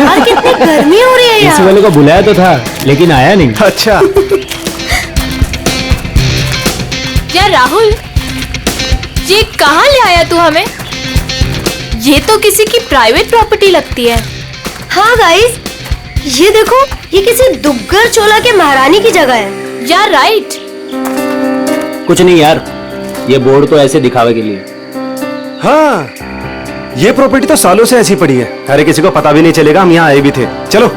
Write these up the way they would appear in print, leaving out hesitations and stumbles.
यार कितनी गर्मी हो रही है इसी यार। वाले को बुलाया तो था लेकिन आया नहीं। अच्छा यार राहुल, ये कहाँ ले आया तू हमें? ये तो किसी की प्राइवेट प्रॉपर्टी लगती है। हाँ गाइस, ये देखो, ये किसी दुग्गर चोला के महारानी की जगह है। यार राइट। कुछ नहीं यार, ये बोर्ड तो ऐसे दिखावे के लिए। हाँ, ये प्रॉपर्टी तो सालों से ऐसी पड़ी है, अरे किसी को पता भी नहीं चलेगा हम यहाँ आए भी थे। चलो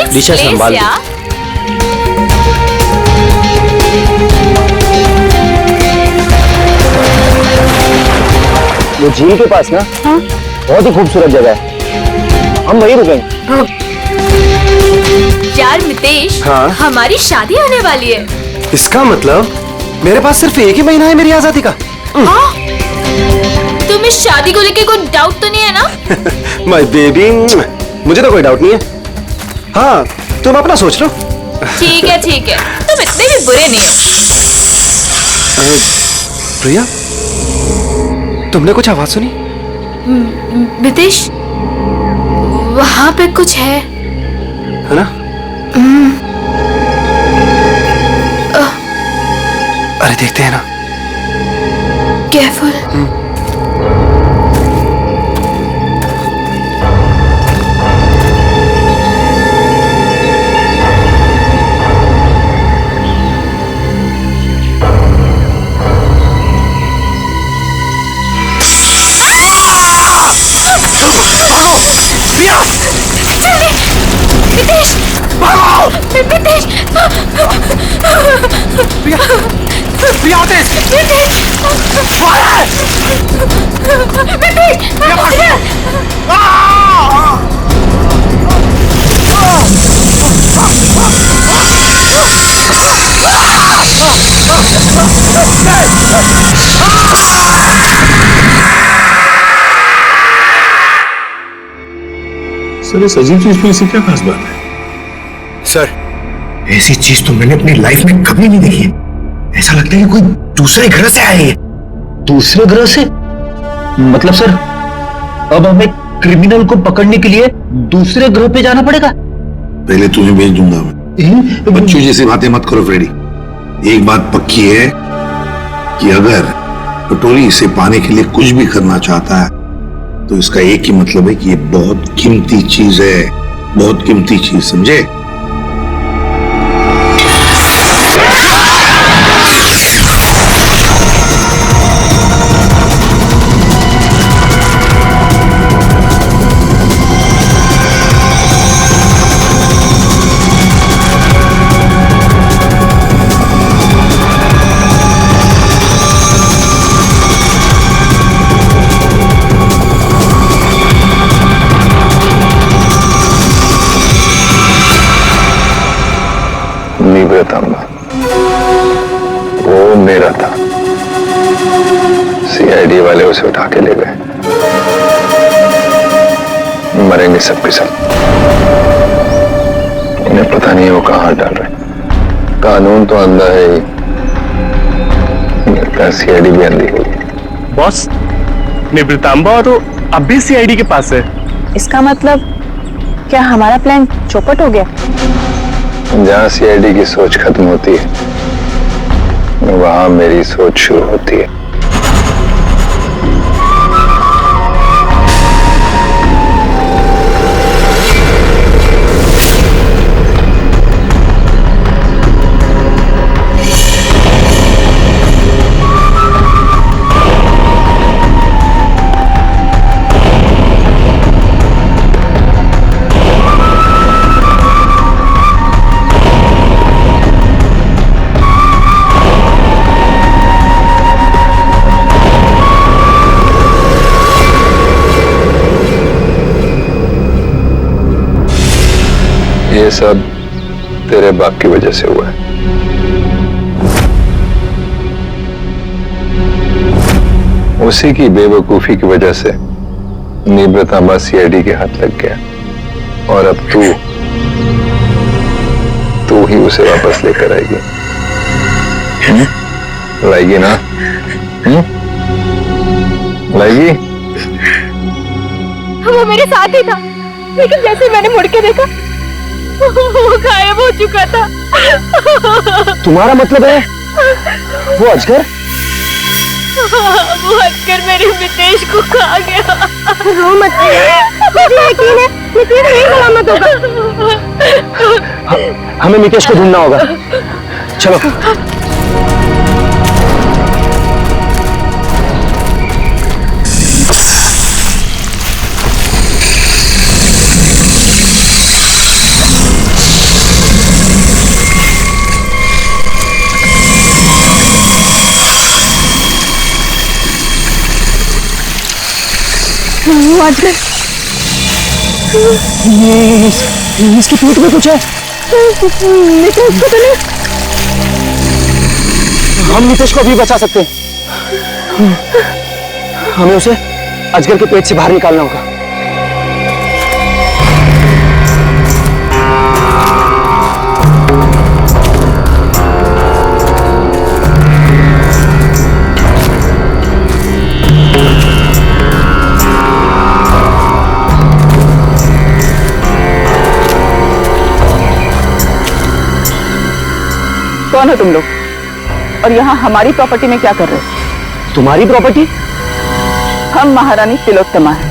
दिशा संभाल लो। वो झील के पास ना, हाँ? बहुत ही खूबसूरत जगह है, हम वहीं रुकेंगे। हाँ। यार मितेश, हाँ? हमारी शादी होने वाली है। इसका मतलब मेरे पास सिर्फ एक ही महीना है मेरी आजादी का। हाँ? तुम्हें शादी को लेके कोई डाउट तो नहीं है ना? माय बेबी, मुझे तो कोई डाउट नहीं है। हाँ, तुम अपना सोच लो। ठीक है, तुम इतने भी बुरे नहीं हो। प्रिया, तुमने कुछ आवाज सुनी? मितेश, वहाँ पे कुछ है ना? अरे देखते हैं ना। केयरफुल। सर, इस अजीब चीज में ऐसी क्या खास बात है? सर, ऐसी चीज तो मैंने अपनी लाइफ में कभी नहीं देखी। ऐसा लगता है कि कोई दूसरे ग्रह से आए हैं। दूसरे ग्रह से? मतलब सर, अब हमें क्रिमिनल को पकड़ने के लिए दूसरे ग्रह पे जाना पड़ेगा? पहले तुम्हें भेज दूंगा मैं। बच्चों जैसी बातें मत करो फ्रेडी। एक बात पक्की है कि अगर पटोरी इसे पाने के लिए कुछ भी करना चाहता है तो इसका एक ही मतलब है कि ये बहुत कीमती चीज है, बहुत कीमती चीज, समझे? वो मेरा था, सीआईडी वाले उसे उठा के ले गए। मरेंगे सब के सब। उन्हें पता नहीं है वो कहाँ डाल रहे। कानून तो अंधा है ही, लगता है सीआईडी भी अंधी होगी। बॉस, निवृतांबा तो अब भी सीआईडी के पास है। इसका मतलब क्या हमारा प्लान चौपट हो गया? जहां सीआईडी की सोच खत्म होती है वहां मेरी सोच शुरू होती है। ये सब तेरे बाप की वजह से हुआ है। उसी की बेवकूफी की वजह से निब्रतांबा सीआईडी के हाथ लग गया और अब तू ही उसे वापस लेकर आएगी। लाएगी ना? लाएगी? वो मेरे साथ ही था, लेकिन जैसे मैंने मुड़ के देखा वो गायब हो चुका था। तुम्हारा मतलब है वो अजगर? वो हटकर मेरे मितेश को खा गया। रो मत, मुझे यकीन है मितेश नहीं सलामत होगा। हमें मितेश को ढूंढना होगा, चलो। अजगर, इसके पेट में कुछ है। मितेश को तो नहीं। हम मितेश को अभी बचा सकते हैं। हमें उसे अजगर के पेट से बाहर निकालना होगा। कौन हो तुम लोग और यहाँ हमारी प्रॉपर्टी में क्या कर रहे हो? तुम्हारी प्रॉपर्टी? हम महारानी तिलोत्तमा है,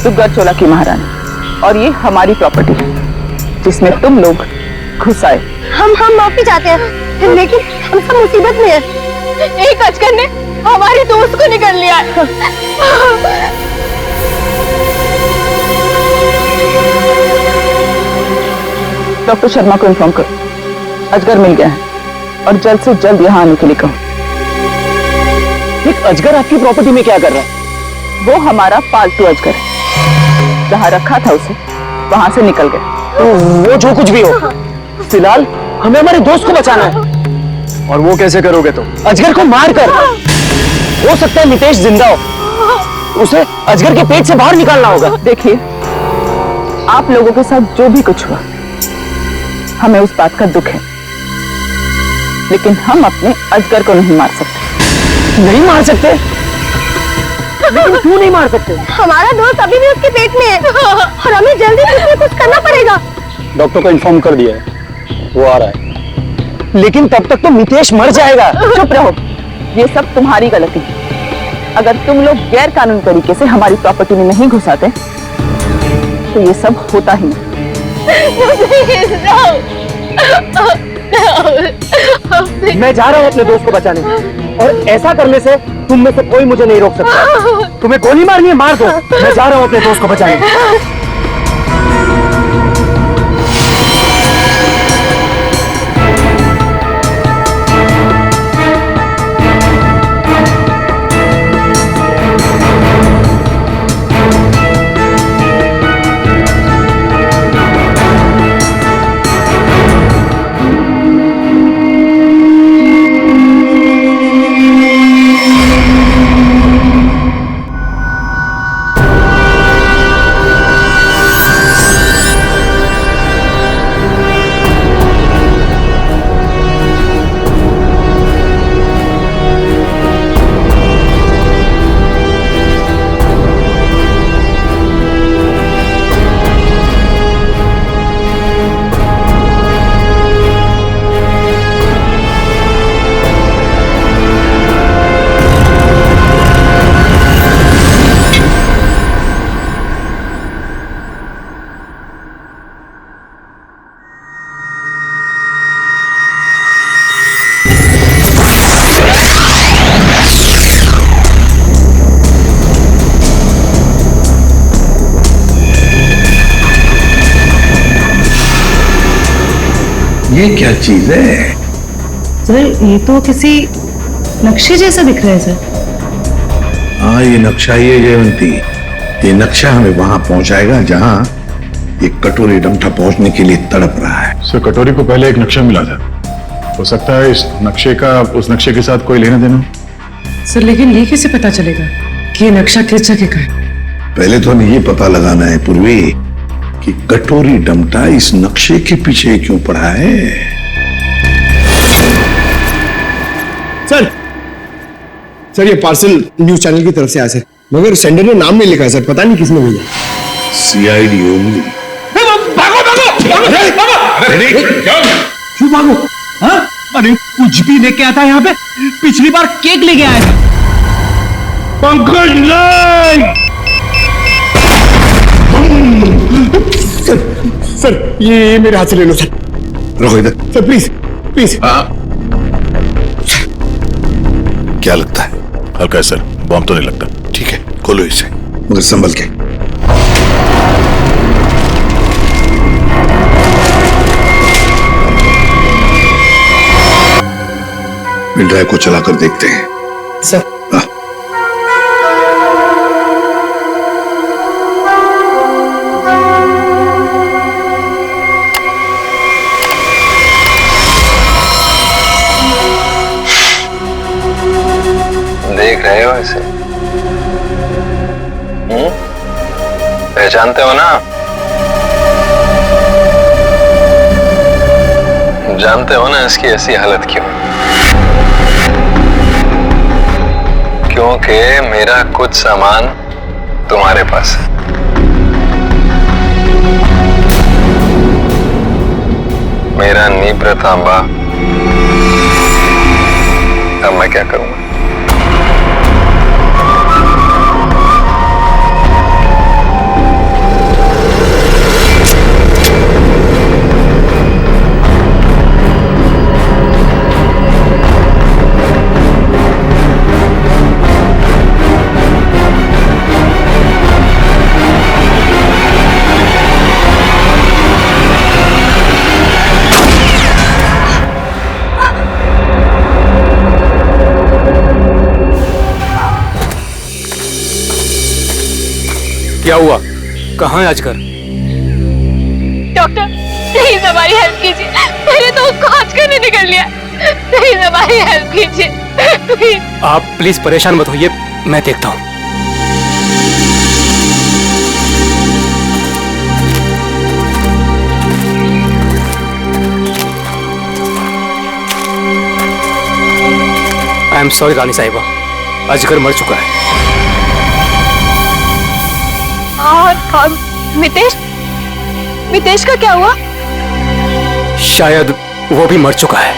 दुग्गर चोला की महारानी, और ये हमारी प्रॉपर्टी है जिसमें तुम लोग घुस आए। हम माफी चाहते हैं, लेकिन हम सब मुसीबत में हैं। एक अजगर ने हमारे दोस्त को निकल लिया है। डॉक्टर शर्मा को इन्फॉर्म करो, अजगर मिल गया है और जल्द से जल्द यहाँ आने के लिए कहो। एक अजगर आपकी प्रॉपर्टी में क्या कर रहा है? वो हमारा पालतू अजगर है, जहाँ रखा था उसे वहां से निकल गया। तो वो जो कुछ भी हो, फिलहाल हमें हमारे दोस्त को बचाना है। और वो कैसे करोगे तुम? अजगर को मार कर। हो सकता है मितेश जिंदा हो, उसे अजगर के पेट से बाहर निकालना होगा। देखिए, आप लोगों के साथ जो भी कुछ हुआ हमें उस बात का दुख है, लेकिन हम अपने अजगर को नहीं मार सकते। नहीं मार सकते? लेकिन क्यों नहीं मार सकते? हमारा दोस्त अभी भी उसके पेट में है और हमें जल्दी से कुछ करना पड़ेगा। डॉक्टर को इन्फॉर्म कर दिया है, वो आ रहा है। लेकिन तब तक तो मितेश मर जाएगा। चुप रहो, ये सब तुम्हारी गलती है। अगर तुम लोग गैर कानूनी तरीके से हमारी प्रॉपर्टी में नहीं घुस आते तो ये सब होता ही नहीं। मैं जा रहा हूँ अपने दोस्त को बचाने, और ऐसा करने से तुम में से कोई मुझे नहीं रोक सकता। तुम्हें गोली मारनी है, मार दो। मैं जा रहा हूँ अपने दोस्त को बचाने। ये क्या चीज है? सर, ये तो किसी नक्शे जैसा दिख रहा है सर। हाँ, ये नक्शा ही है जयवंती। ये नक्शा हमें वहां पहुंचाएगा जहां ये कटोरी डमठा पहुंचने के लिए तड़प रहा है। सर कटोरी को पहले एक नक्शा मिला था, हो सकता है इस नक्शे का उस नक्शे के साथ कोई लेना देना। सर लेकिन ये कैसे पता चलेगा कि ये नक्शा किस जगह का है? पहले तो हमें ये पता लगाना है पूर्वी कि कटोरी डमठा इस नक्शे के पीछे क्यों पड़ा है। सर ये पार्सल न्यूज चैनल की तरफ से आया सर, मगर सेंडर ने नाम नहीं लिखा है सर, पता नहीं किसने भेजा। सीआईडी होंगी। क्यों भागो? हाँ? अरे कुछ भी लेके आता है यहाँ पे। पिछली बार केक लेके आया था। पंकज नहीं। सर ये मेरे हाथ से ले लो सर। रखो इधर सर प्लीज प्लीज। क्या लगता है? हल्का है सर, बॉम्ब तो नहीं लगता। ठीक है, खोलो इसे, मगर संभल के। पेन ड्राइव को चलाकर देखते हैं। सर देख रहे हो इसे? पहचानते हो ना? जानते हो ना इसकी ऐसी हालत क्यों? क्योंकि मेरा कुछ सामान तुम्हारे पास है। मेरा नीब्र तांबा। अब मैं क्या करूंगा? क्या हुआ? कहाँ है अजगर? डॉक्टर प्लीज हमारी हेल्प कीजिए, मेरे दोस्त को अजगर ने निकल लिया। प्लीज हमारी हेल्प कीजिए प्लीज। आप प्लीज परेशान मत होइए, मैं देखता हूँ। आई एम सॉरी रानी साहिबा, अजगर मर चुका है। और मितेश, मितेश का क्या हुआ? शायद वो भी मर चुका है।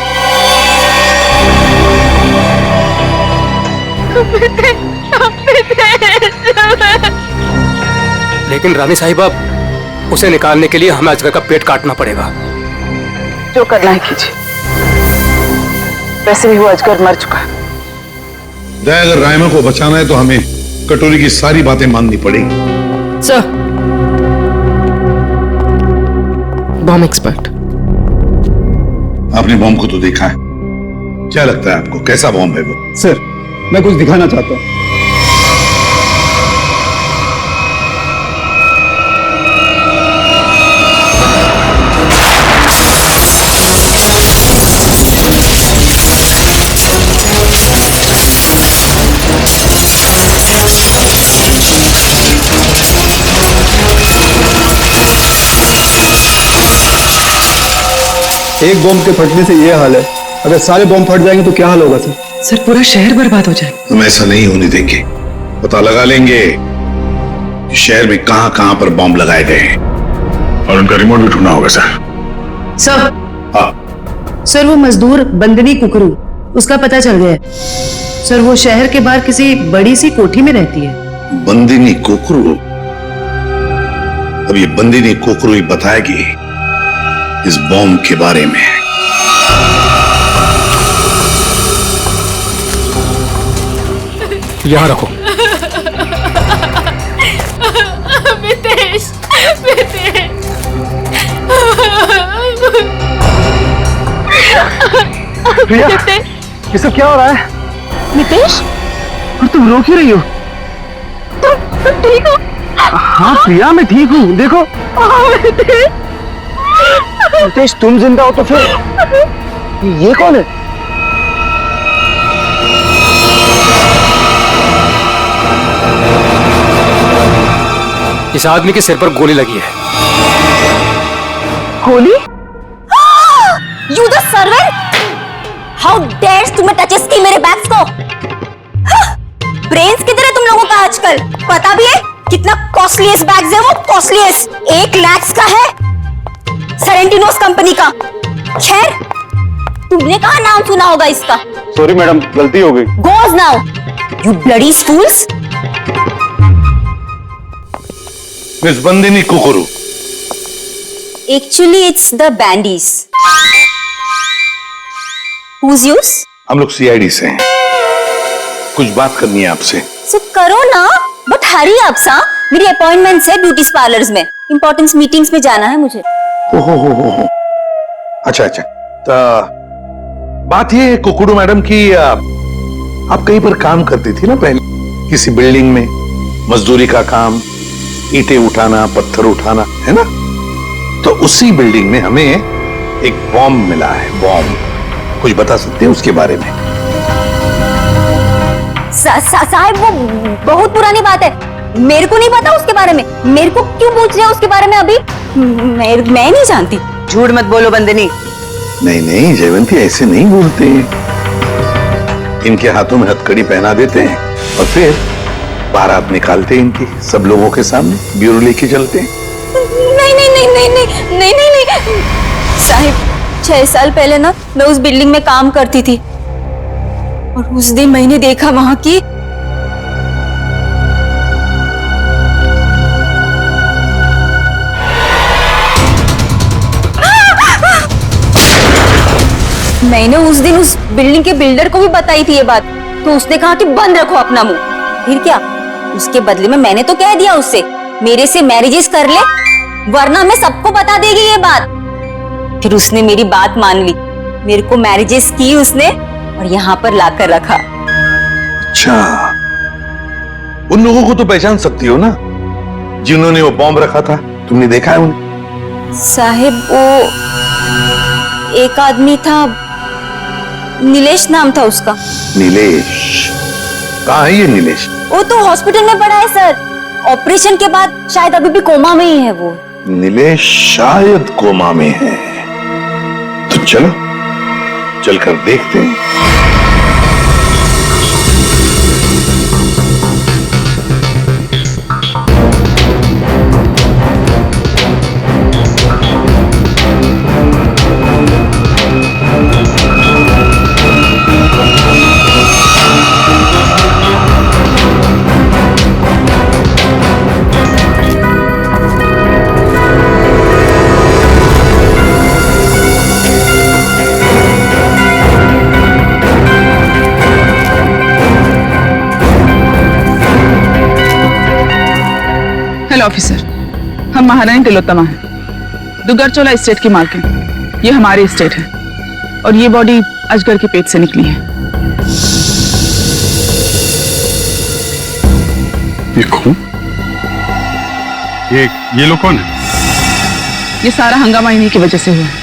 लेकिन रानी साहिबा, उसे निकालने के लिए हमें अजगर का पेट काटना पड़ेगा। जो करना है कीजिए, वैसे भी वो अजगर मर चुका है। अगर रायमा को बचाना है तो हमें कटोरी की सारी बातें माननी पड़ेगी। Sir, bomb expert. आपने बॉम्ब को तो देखा है, क्या लगता है आपको कैसा बॉम्ब है वो? सर मैं कुछ दिखाना चाहता हूँ। एक बॉम्ब के फटने से ये हाल है, अगर सारे बॉम्ब फट जाएंगे तो क्या हाल होगा सर? सर पूरा शहर बर्बाद हो जाएगा। हम ऐसा नहीं होने देंगे, पता लगा लेंगे कि शहर में कहां कहां पर बॉम्ब लगाए गए हैं और उनका रिमोट भी ढूंढना होगा सर। सर, हाँ सर वो मजदूर बंदनी कुकरू, उसका पता चल गया है। सर वो शहर के बाहर किसी बड़ी सी कोठी में रहती है। बंदिनी कोकरू? अब ये बंदिनी कोकरू ही बताएगी इस बॉम्ब के बारे में। यहाँ रखो। मितेश, मितेश। प्रिया, ये सब क्या हो रहा है? मितेश, और तुम रो क्यों रही हो? तुम ठीक हो? हाँ प्रिया, मैं ठीक हूँ। देखो रितेश, तुम जिंदा हो तो फिर ये कौन है? इस आदमी के सिर पर गोली लगी है। गोली? You the servant, how dares तुमने टचेस की मेरे बैग्स को? ब्रेन्स किधर है तुम लोगों का आजकल? पता भी है कितना कॉस्टलीस्ट बैग्स है वो? कॉस्टलीस्ट 1 लाख का है, सेरेंटिनोस कंपनी का। खैर, तुमने कहाँ नाम सुना होगा इसका? सॉरी मैडम, गलती हो गई। Goes now, you bloody fools! Miss Bandini कुकुरु। Actually, it's the bandies. Who's yours? हम लोग सीआईडी से हैं, कुछ बात करनी है आपसे। So करो ना, but hurry up सा। मेरी अपॉइंटमेंट्स है ब्यूटी पार्लर्स में, इंपॉर्टेंट मीटिंग्स में जाना है मुझे। हो। अच्छा, तो बात ये है कुकुरु मैडम की, आप कहीं पर काम करती थी ना पहले, किसी बिल्डिंग में, मजदूरी का काम, ईंटें उठाना, पत्थर उठाना, है ना? तो उसी बिल्डिंग में हमें एक बॉम्ब मिला है। बॉम्ब, कुछ बता सकते हैं उसके बारे में? साहब, वो बहुत पुरानी बात है, मेरे को नहीं पता उसके बारे में। मेरे को क्यों पूछ रहे हो उसके बारे में अभी? मैं नहीं जानती। झूठ मत बोलो बंदनी। नहीं जयवंती, ऐसे नहीं बोलते। इनके हाथों में हथकड़ी पहना देते हैं और फिर बारात निकालते हैं इनकी, सब लोगों के सामने ब्यूरो लेके चलते हैं। नहीं साहिब, 6 साल पहले ना मैं उस बिल्डिंग में काम करती थी और उस दिन मैंने देखा वहां की मैंने उस दिन उस बिल्डिंग के बिल्डर को भी बताई थी ये बात, तो उसने कहा कि बंद रखो अपना मुंह। फिर क्या, उसके बदले में मैंने तो कह दिया उससे मेरे से मैरिजेस कर ले, वरना मैं सबको बता देगी ये बात। फिर उसने मेरी बात मान ली, मेरे को मैरिजेस की उसने और यहाँ पर लाकर रखा। अच्छा, उन लोगों को तो पहचान सकती हो ना जिन्होंने वो बॉम्ब रखा था? तुमने देखा है उन्हें? साहिब, वो एक आदमी था, नीलेश नाम था उसका। नीलेश? कहाँ है ये नीलेश? वो तो हॉस्पिटल में पड़ा है सर, ऑपरेशन के बाद शायद अभी भी कोमा में ही है वो। नीलेश शायद कोमा में है, तो चलो चलकर देखते हैं। हेलो ऑफिसर, हम महारानी तिलोत्तमा हैं, दुग्गरचोला एस्टेट की मालकिन। ये हमारी एस्टेट है और ये बॉडी अजगर के पेट से निकली है। ये कौन? ये लोग कौन है? ये सारा हंगामा इन्हीं की वजह से हुआ है।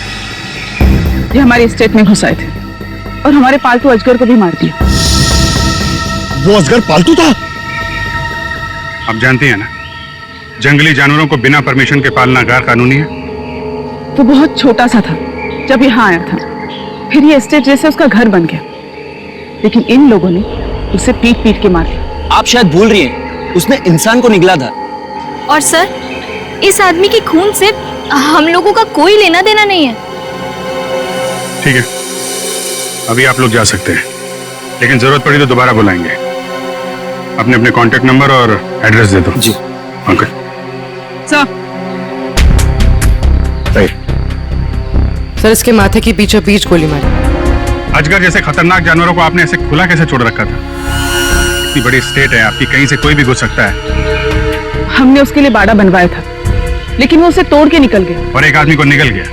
ये हमारी एस्टेट में घुस आए थे और हमारे पालतू अजगर को भी मार दिया। वो अजगर पालतू था? आप जानती हैं ना, जंगली जानवरों को बिना परमिशन के पालना गैर कानूनी है। वो बहुत छोटा सा था जब यहाँ आया था, फिर ये एस्टेट जैसे उसका घर बन गया, लेकिन इन लोगों ने उसे पीट पीट के मार दिया। आप शायद भूल रही हैं, उसने इंसान को निगला था। और सर, इस आदमी के खून से हम लोगों का कोई लेना देना नहीं है। ठीक है, अभी आप लोग जा सकते हैं, लेकिन जरूरत पड़ी तो दोबारा बुलाएंगे। अपने अपने कांटेक्ट नंबर और एड्रेस दे दो। जी। ओके सर, इसके माथे की बीचों बीच गोली मारी। अजगर जैसे खतरनाक जानवरों को आपने ऐसे खुला कैसे छोड़ रखा था? इतनी बड़ी स्टेट है आपकी, कहीं से कोई भी घुस सकता है। हमने उसके लिए बाड़ा बनवाया था, लेकिन वो उसे तोड़ के निकल गया। और एक आदमी को निकल गया,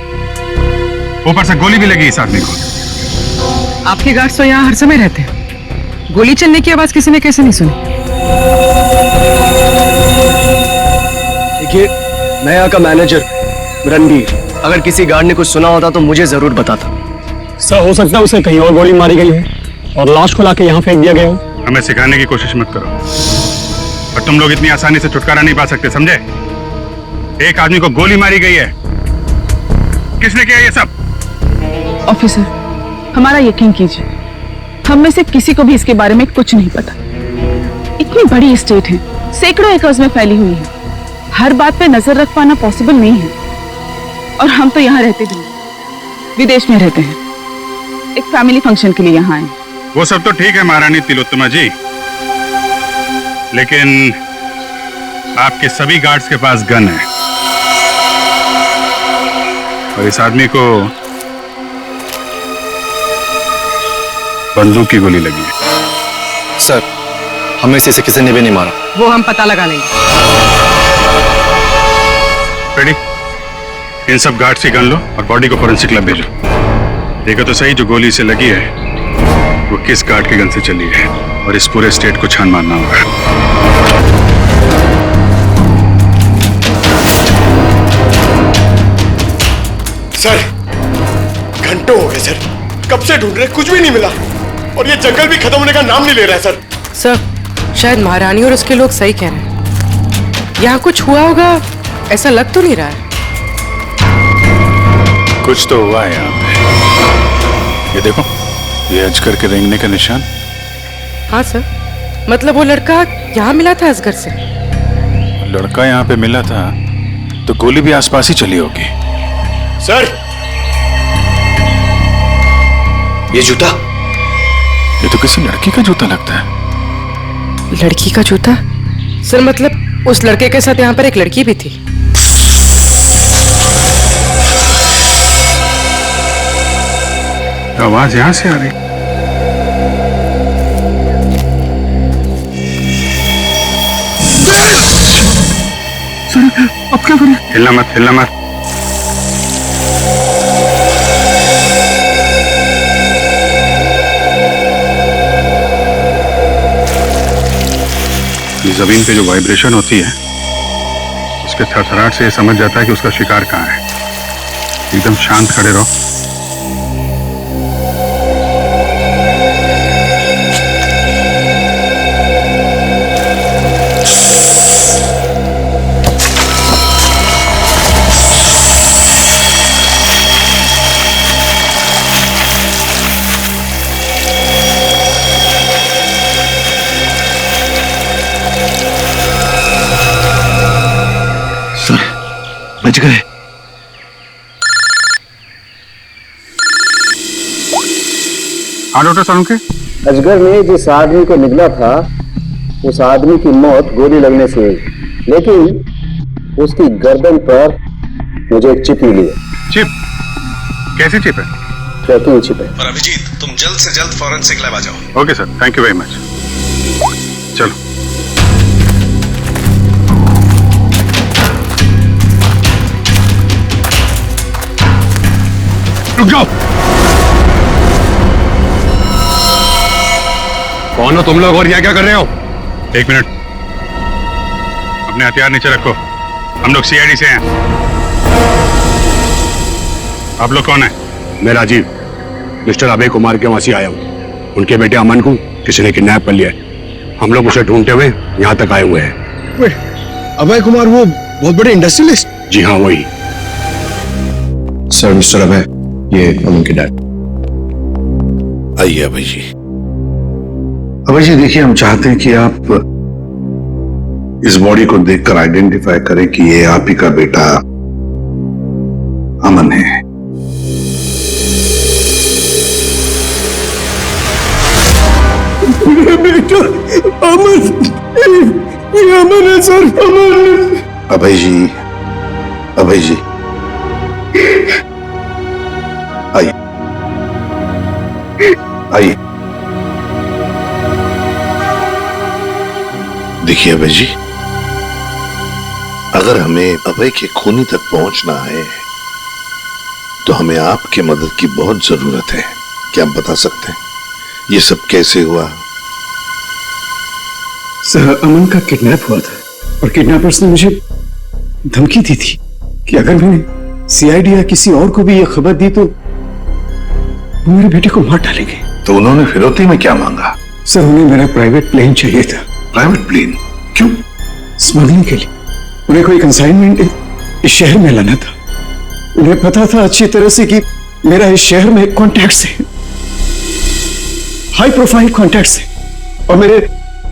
ऊपर से गोली भी लगी इस आदमी को। आपके गार्ड्स तो यहाँ हर समय रहते हैं, गोली चलने की आवाज किसी ने कैसे नहीं सुनी? देखिए, मैं यहाँ का मैनेजर रणबीर, अगर किसी गार्ड ने कुछ सुना होता तो मुझे जरूर बताता। सर, हो सकता है उसे कहीं और गोली मारी गई हो और लाश को लाके यहाँ फेंक दिया गया हो। हमें सिखाने की कोशिश मत करो, और तुम लोग इतनी आसानी से छुटकारा नहीं पा सकते, समझे? एक आदमी को गोली मारी गई है। किसने किया ये सब? ऑफिसर, हमारा यकीन कीजिए, हम में से किसी को भी इसके बारे में कुछ नहीं पता। इतनी बड़ी स्टेट है, सैकड़ों एकर्स में फैली हुई है, हर बात पे नजर रख पाना पॉसिबल नहीं है। और हम तो यहाँ रहते भी नहीं, विदेश में रहते हैं, एक फैमिली फंक्शन के लिए यहाँ आए। वो सब तो ठीक है महारानी तिलोत्तमा जी, लेकिन आपके सभी गार्ड्स के पास गन है और इस आदमी को बंदूक की गोली लगी है। सर, हमें से किसी ने भी नहीं मारा। वो हम पता लगा लेंगे। रेडी? इन सब गार्ड्स की गन लो और बॉडी को फोरेंसिक लैब भेजो। देखो तो सही, जो गोली इसे लगी है वो किस गार्ड की गन से चली है, और इस पूरे स्टेट को छान मारना होगा। सर, घंटों हो गए सर, कब से ढूंढ रहे, कुछ भी नहीं मिला, और ये जंगल भी खत्म होने का नाम नहीं ले रहा है सर। सर, शायद महारानी और उसके लोग सही कह रहे हैं। यहाँ कुछ हुआ होगा, ऐसा लग तो नहीं रहा है। कुछ तो हुआ है यहाँ पे। ये देखो, ये अजगर के रेंगने का निशान। हाँ सर, मतलब वो लड़का यहाँ मिला था असगर से। लड़का यहाँ पे मिला था तो गोली भी आसपास ही चली होगी। सर, ये जूता? ये तो किसी लड़की का जूता लगता है। लड़की का जूता? सर, मतलब उस लड़के के साथ यहाँ पर एक लड़की भी थी। आवाज यहां से आ रही। अब क्या करें? हिलना मत, हिलना मत। ये जमीन पे जो वाइब्रेशन होती है, उसके थरथराहट से ये समझ जाता है कि उसका शिकार कहाँ है। एकदम शांत खड़े रहो। बच गए। हाँ डॉक्टर सालुंके। अजगर ने जिस आदमी को निगला था, उस आदमी की मौत गोली लगने से हुई, लेकिन उसकी गर्दन पर मुझे एक चिप मिली है। चिप? कैसी चिप है? ट्रैकिंग चिप है। और अभिजीत, तुम जल्द से जल्द फॉरेंसिक लैब आ जाओ। Okay sir, thank you very much. चलो। रुक जाओ। कौन हो तुम लोग और यहाँ क्या कर रहे हो? एक मिनट, अपने हथियार नीचे रखो। हम लोग सीआईडी से हैं। आप लोग कौन है? मैं राजीव, मिस्टर अभय कुमार के वहां से आया हूँ। उनके बेटे अमन को किसी ने किडनैप कर लिया है। हम लोग उसे ढूंढते हुए यहाँ तक आए हुए हैं। अभय कुमार, वो बहुत बड़े इंडस्ट्रियलिस्ट? जी हाँ, वही। सर, मिस्टर अभय, ये अमन के डैड। आइए अभय जी। अभय जी, देखिए, हम चाहते हैं कि आप इस बॉडी को देखकर आइडेंटिफाई करें कि ये आप ही का बेटा अमन है। मेरा बेटा अमन, ये अमन है सर, अमन। अभय जी, अभय जी, आइए आइए। देखिए अभय जी, अगर हमें अभय के खूनी तक पहुंचना है तो हमें आपकी मदद की बहुत जरूरत है। क्या आप बता सकते हैं ये सब कैसे हुआ? सर, अमन का किडनैप हुआ था और किडनैपर्स ने मुझे धमकी दी थी कि अगर मैंने सीआईडी या किसी और को भी यह खबर दी तो वो मेरे बेटे को मार डालेंगे। तो उन्होंने फिरौती में क्या मांगा? सर उन्हें मेरा प्राइवेट प्लेन चाहिए था। Private plane? क्यों? स्मगलिंग के लिए। उन्हें कोई कंसाइनमेंट इस शहर में लाना था। उन्हें पता था अच्छी तरह से कि मेरा इस शहर में कॉन्टैक्ट्स है, हाई प्रोफाइल कॉन्टैक्ट्स है, और मेरे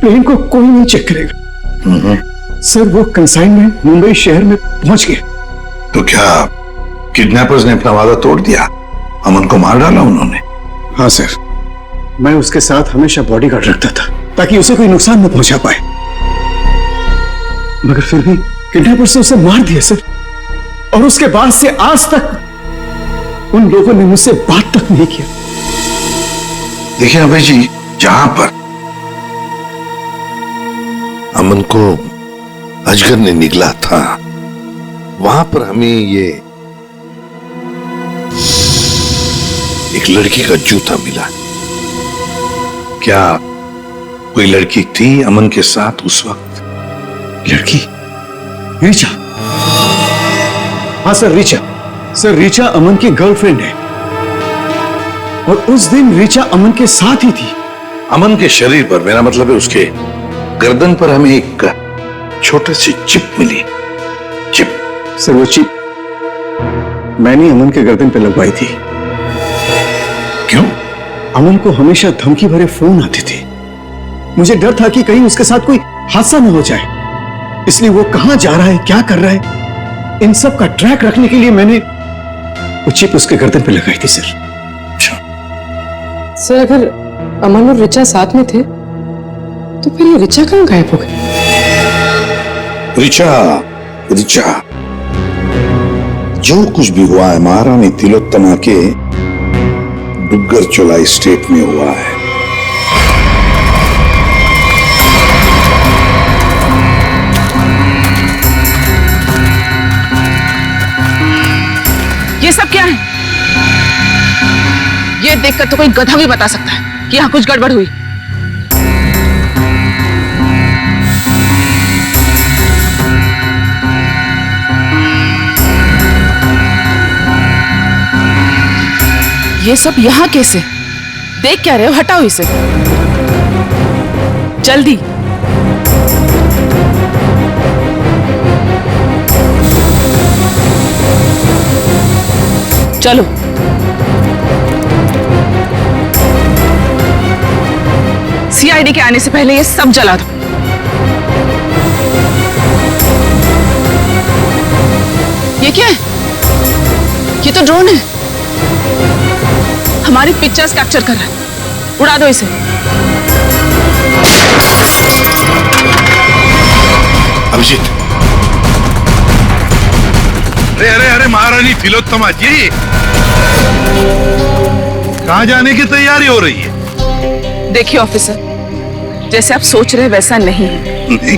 प्लेन को कोई नहीं चेक करेगा। सर वो कंसाइनमेंट मुंबई शहर में पहुंच गए। तो क्या किडनैपर्स ने अपना वादा तोड़ दिया? अमन को मार डाला उन्होंने? हाँ सर, मैं उसके साथ हमेशा बॉडीगार्ड रखता था ताकि उसे कोई नुकसान न पहुंचा पाए, मगर फिर भी किडनैपर्स ने उसे मार दिया सर। और उसके बाद से आज तक उन लोगों ने मुझसे बात तक नहीं किया। देखिए अभय जी, जहां पर अमन को अजगर ने निगला था वहां पर हमें ये एक लड़की का जूता मिला। क्या कोई लड़की थी अमन के साथ उस वक्त? लड़की? रीचा? हाँ सर, रीचा। सर रीचा अमन की गर्लफ्रेंड है, और उस दिन रीचा अमन के साथ ही थी। अमन के शरीर पर, मेरा मतलब है उसके गर्दन पर, हमें एक छोटी सी चिप मिली। चिप? सर वो चिप मैंने अमन के गर्दन पे लगवाई थी। क्यों? अमन को हमेशा धमकी भरे फोन आते थे। मुझे डर था कि कहीं उसके साथ कोई हादसा न हो जाए, इसलिए वो कहां जा रहा है, क्या कर रहा है, इन सब का ट्रैक रखने के लिए मैंने वो चिप उसके गर्दन पे लगाई थी सर। सर अगर अमन और रिचा साथ में थे तो फिर ये रिचा कहां गायब हो गई? रिचा, रिचा, जो कुछ भी हुआ है महारानी तिलोत्तमा के डुग्गर चोलाई स्टेट में हुआ है। ये सब क्या है? ये देखकर तो कोई गधा भी बता सकता है कि यहाँ कुछ गड़बड़ हुई। ये सब यहाँ कैसे? देख क्या रहे हो? हटाओ इसे जल्दी। चलो सीआईडी के आने से पहले ये सब जला दो। ये क्या है? ये तो ड्रोन है, हमारी पिक्चर्स कैप्चर कर रहा है। उड़ा दो इसे। अभिजीत। अरे अरे अरे महारानी तिलोत्तमा जी, कहां जाने की तैयारी हो रही है? देखिए ऑफिसर, जैसे आप सोच रहे वैसा नहीं है। नहीं?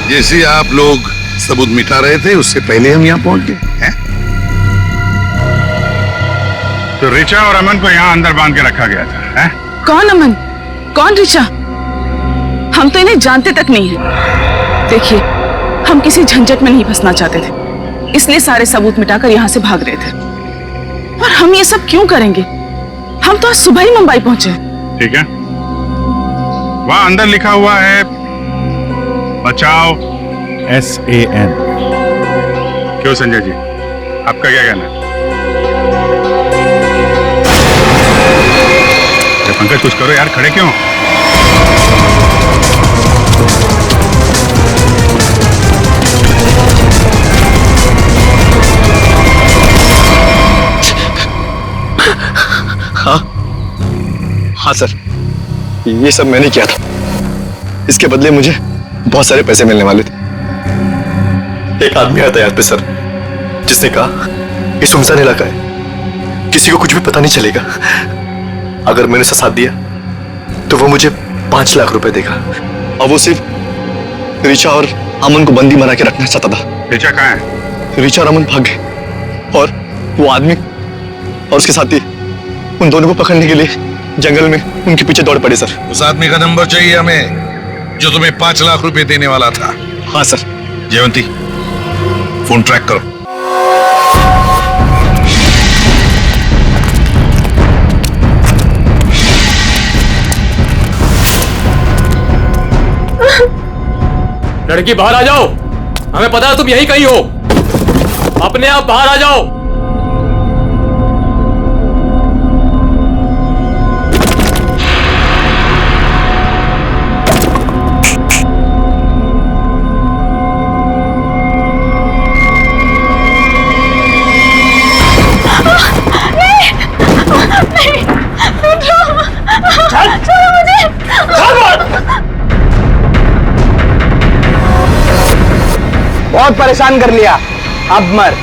जैसे आप लोग सबूत मिटा रहे थे उससे पहले हम यहाँ पहुंच गए हैं। तो रिचा और अमन को यहाँ अंदर बांध के रखा गया था, हैं? कौन अमन, कौन रिचा? हम तो इन्हें जानते तक नहीं है। देखिए, हम किसी झंझट में नहीं फंसना चाहते थे, इसलिए सारे सबूत मिटाकर यहाँ से भाग रहे थे। और हम ये सब क्यों करेंगे? हम तो आज सुबह ही मुंबई पहुंचे। ठीक है, वहां अंदर लिखा हुआ है बचाओ SAN। क्यों संजय जी, आपका क्या कहना है? पंकज कुछ करो यार, खड़े क्यों? हाँ सर, ये सब मैंने किया था। इसके बदले मुझे बहुत सारे पैसे मिलने वाले थे। एक आदमी आया था यहाँ पे सर, जिसने कहा ये सुनसान इलाका है, किसी को कुछ भी पता नहीं चलेगा। अगर मैंने उसका साथ दिया तो वो मुझे 5 लाख रुपए देगा, और वो सिर्फ रिचा और अमन को बंदी बना के रखना चाहता था। रिचा कहाँ है? रिचा और अमन भाग गए, और वो आदमी और उसके साथी उन दोनों को पकड़ने के लिए जंगल में उनके पीछे दौड़ पड़े सर। उस आदमी का नंबर चाहिए हमें, जो तुम्हें 5 लाख रुपए देने वाला था। हाँ सर। जयवंती, फोन ट्रैक करो। लड़की बाहर आ जाओ, हमें पता है तुम यहीं कहीं हो, अपने आप बाहर आ जाओ। बहुत परेशान कर लिया, अब मर।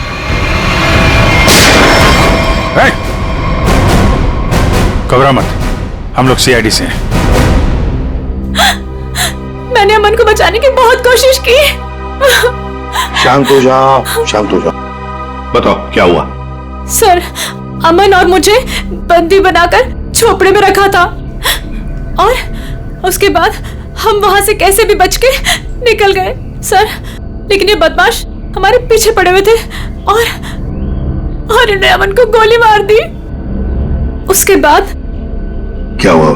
घबरा मत, हम लोग सीआईडी से हैं। मैंने अमन को बचाने की बहुत कोशिश की। शांत हो जाओ, शांत हो जाओ। बताओ क्या हुआ? सर, अमन और मुझे बंदी बनाकर झोपड़े में रखा था और उसके बाद हम वहां से कैसे भी बच के निकल गए सर, लेकिन ये बदमाश हमारे पीछे पड़े हुए थे और इन्होंने अमन को गोली मार दी। उसके बाद क्या हुआ?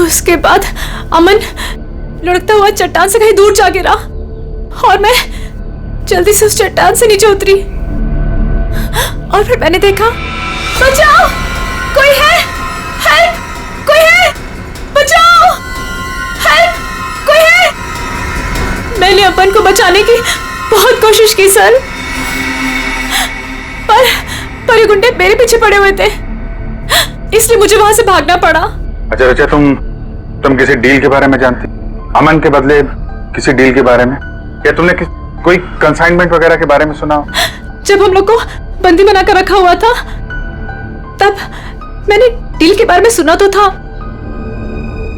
उसके बाद अमन लुढ़कता हुआ चट्टान से कहीं दूर जा गिरा और मैं जल्दी से उस चट्टान से नीचे उतरी और फिर मैंने देखा, बचाओ, कोई है, हेल्प, कोई है, बचाओ, हेल्प, कोई है। मैंने अमन को बचाने की बहुत कोशिश की सर, पर ये गुंडे मेरे पीछे पड़े हुए थे, इसलिए मुझे वहां से भागना पड़ा। अच्छा रचा, तुम किसी डील के बारे में जानती? अमन के बदले किसी डील के बारे में? क्या तुमने कोई कंसाइनमेंट वगैरह के बारे में सुना? जब हम लोग को बंदी बनाकर रखा हुआ था तब मैंने डील के बारे में सुना तो था।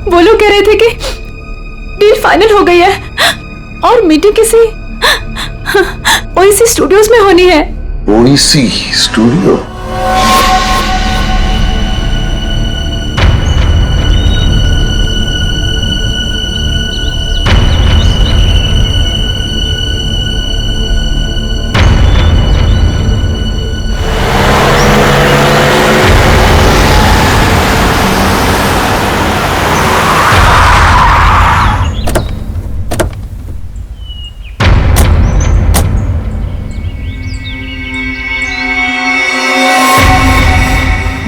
वो लोग कह रहे थे कि डील फाइनल हो गई है और मीटिंग किसी ओएसी स्टूडियोज में होनी है। ओएसी स्टूडियो?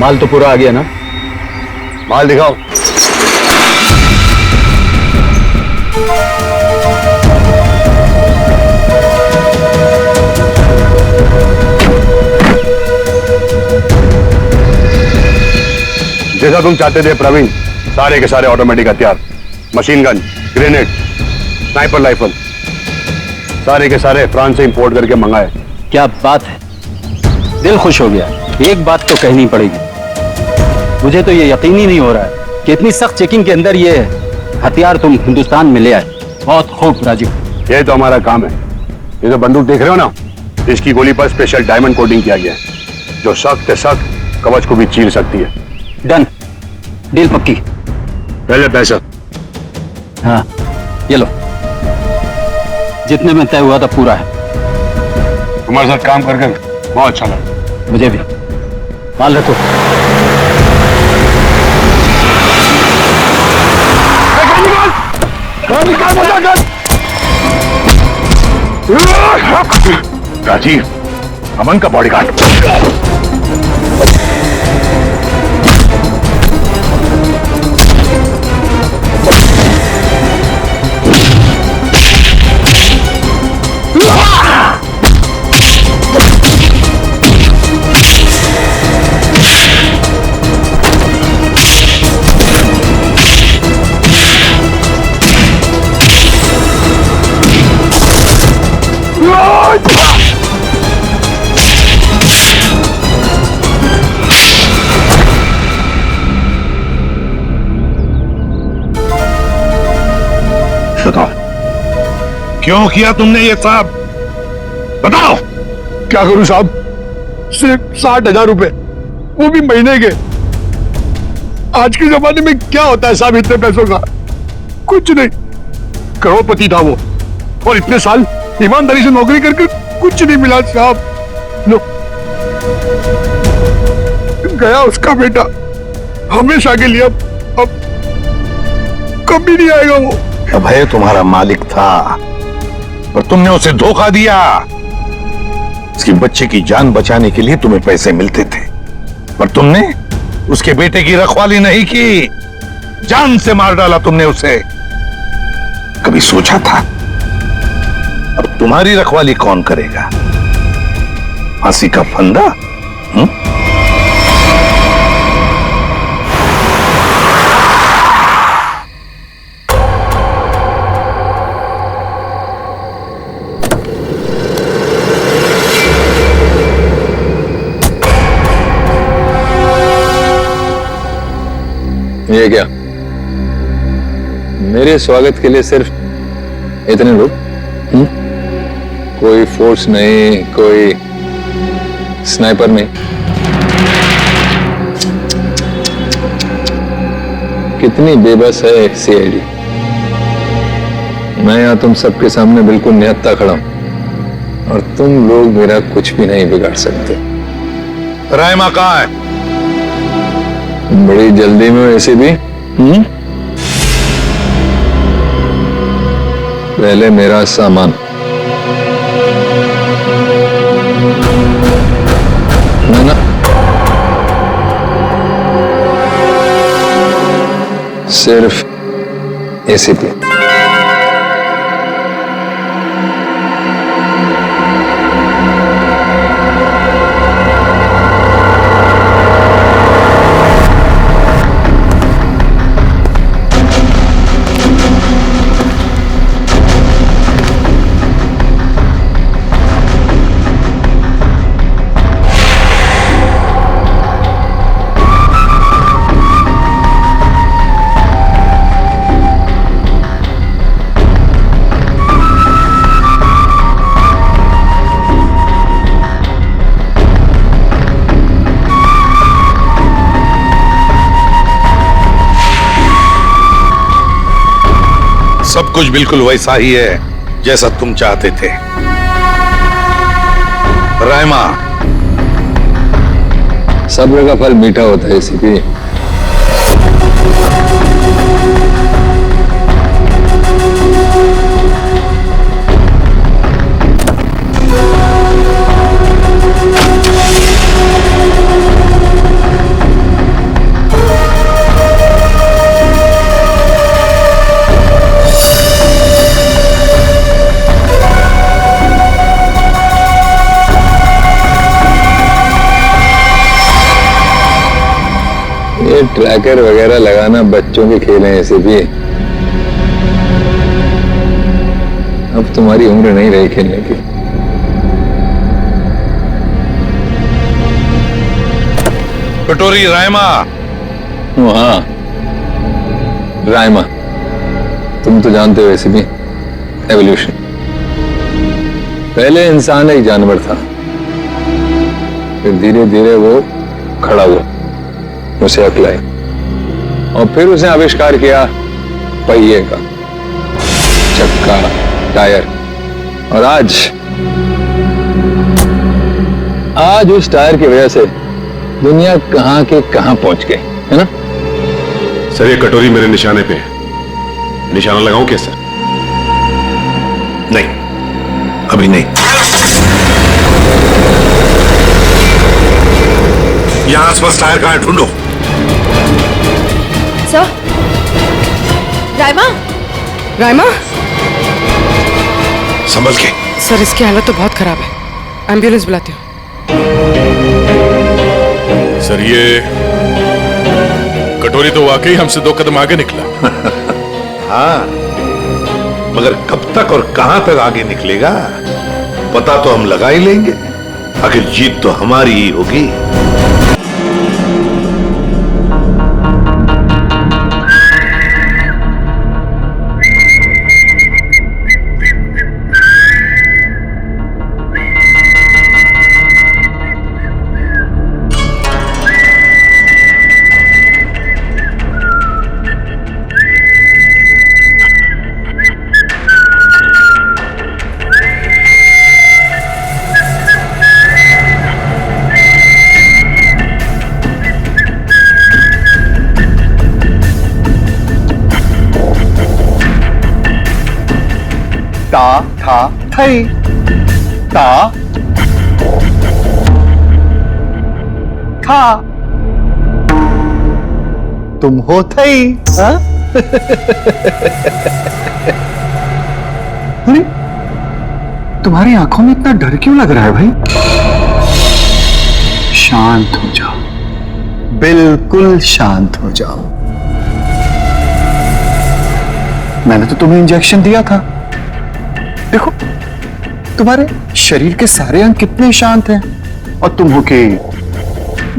माल तो पूरा आ गया ना? माल दिखाओ। जैसा तुम चाहते थे प्रवीण, सारे के सारे ऑटोमेटिक हथियार, machine gun, grenade, sniper rifle, सारे के सारे फ्रांस से इंपोर्ट करके मंगाए। क्या बात है, दिल खुश हो गया। एक बात तो कहनी पड़ेगी, मुझे तो ये यकीन ही नहीं हो रहा है कि इतनी सख्त चेकिंग के अंदर ये हथियार तुम हिंदुस्तान में ले आए। बहुत खूब राजीव। ये तो हमारा काम है। ये जो बंदूक देख रहे हो ना, इसकी गोली पर स्पेशल डायमंड कोटिंग किया गया है, जो सख्त से सख्त कवच को भी चीर सकती है। डन, डील पक्की। पहले पैसा। हाँ ये लो, जितने में तय हुआ था पूरा है। तुम्हारे साथ काम करके बहुत अच्छा लगा। मुझे भी। माल रखो। राजीव, अमन का बॉडीगार्ड। बताओ क्यों किया तुमने ये साहब? बताओ। क्या करूं साहब, सिर्फ 60,000 रुपए, वो भी महीने के। आज के जमाने में क्या होता है साहब इतने पैसों का? कुछ नहीं। करोड़पति था वो, और इतने साल ईमानदारी से नौकरी करके कुछ नहीं मिला साहब। लो, गया उसका बेटा हमेशा के लिए। अब कभी नहीं आएगा वो। अभय तुम्हारा मालिक था, पर तुमने उसे धोखा दिया। उसके बच्चे की जान बचाने के लिए तुम्हें पैसे मिलते थे, पर तुमने उसके बेटे की रखवाली नहीं की, जान से मार डाला तुमने उसे। कभी सोचा था अब तुम्हारी रखवाली कौन करेगा? फांसी का फंदा? ये क्या? मेरे स्वागत के लिए सिर्फ इतने लोग? कोई फोर्स नहीं, कोई स्नाइपर नहीं? कितनी बेबस है सीआईडी। मैं यहां तुम सबके सामने बिल्कुल निहत्था खड़ा हूं, और तुम लोग मेरा कुछ भी नहीं बिगाड़ सकते। रायमा कहां है? बड़ी जल्दी में ऐसे भी। पहले मेरा सामान। ना सिर्फ एसीपी। सब कुछ बिल्कुल वैसा ही है जैसा तुम चाहते थे। रायमा, सब्र का फल मीठा होता है एसीपी। ट्रैकर वगैरह लगाना बच्चों के खेल हैं ऐसे भी। अब तुम्हारी उम्र नहीं रही खेलने की। कटोरी रायमा। हाँ, रायमा। तुम तो जानते हो ऐसे भी, एवोल्यूशन। पहले इंसान एक जानवर था, फिर धीरे धीरे वो खड़ा हुआ, उसे अकल आई, और फिर उसने आविष्कार किया पहिए का, चक्का, टायर, और आज उस टायर की वजह से दुनिया कहां के कहां पहुंच गई है ना? सर, ये कटोरी मेरे निशाने पे है। निशाना लगाऊं क्या सर? नहीं, अभी नहीं। यहां आसपास टायर कहां है, ढूंढो। सर, रायमा, रायमा, संभल के। सर इसकी हालत तो बहुत खराब है, एम्बुलेंस बुलाती हूँ। सर, ये कटोरी तो वाकई हमसे 2 कदम आगे निकला। हाँ, मगर कब तक और कहां तक आगे निकलेगा पता तो हम लगा ही लेंगे। आखिर जीत तो हमारी ही होगी। था थई, ता था, तुम हो थई। हाँ? अरे तुम्हारी आंखों में इतना डर क्यों लग रहा है भाई? शांत हो जाओ, बिल्कुल शांत हो जाओ। मैंने तो तुम्हें इंजेक्शन दिया था। देखो तुम्हारे शरीर के सारे अंग कितने शांत हैं और तुम हो के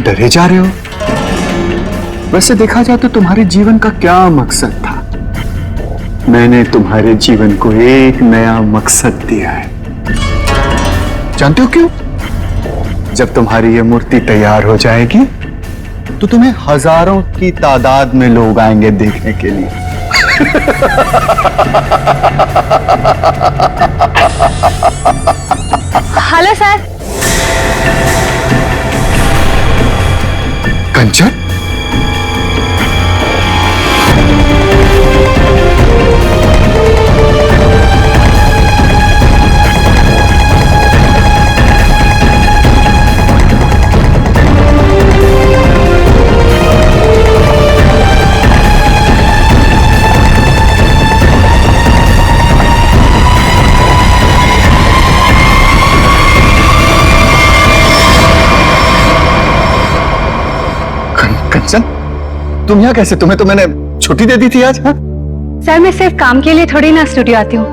डरे जा रहे हो। वैसे देखा जाए तो तुम्हारे जीवन का क्या मकसद था? मैंने तुम्हारे जीवन को एक नया मकसद दिया है। जानते हो क्यों? जब तुम्हारी ये मूर्ति तैयार हो जाएगी तो तुम्हें हजारों की तादाद में लोग आएंगे देखने के लिए। Hello sir. कंचन, तुम यहाँ कैसे? तुम्हें तो मैंने छुट्टी दे दी थी आज। हाँ? सर मैं सिर्फ काम के लिए थोड़ी ना स्टूडियो आती हूँ,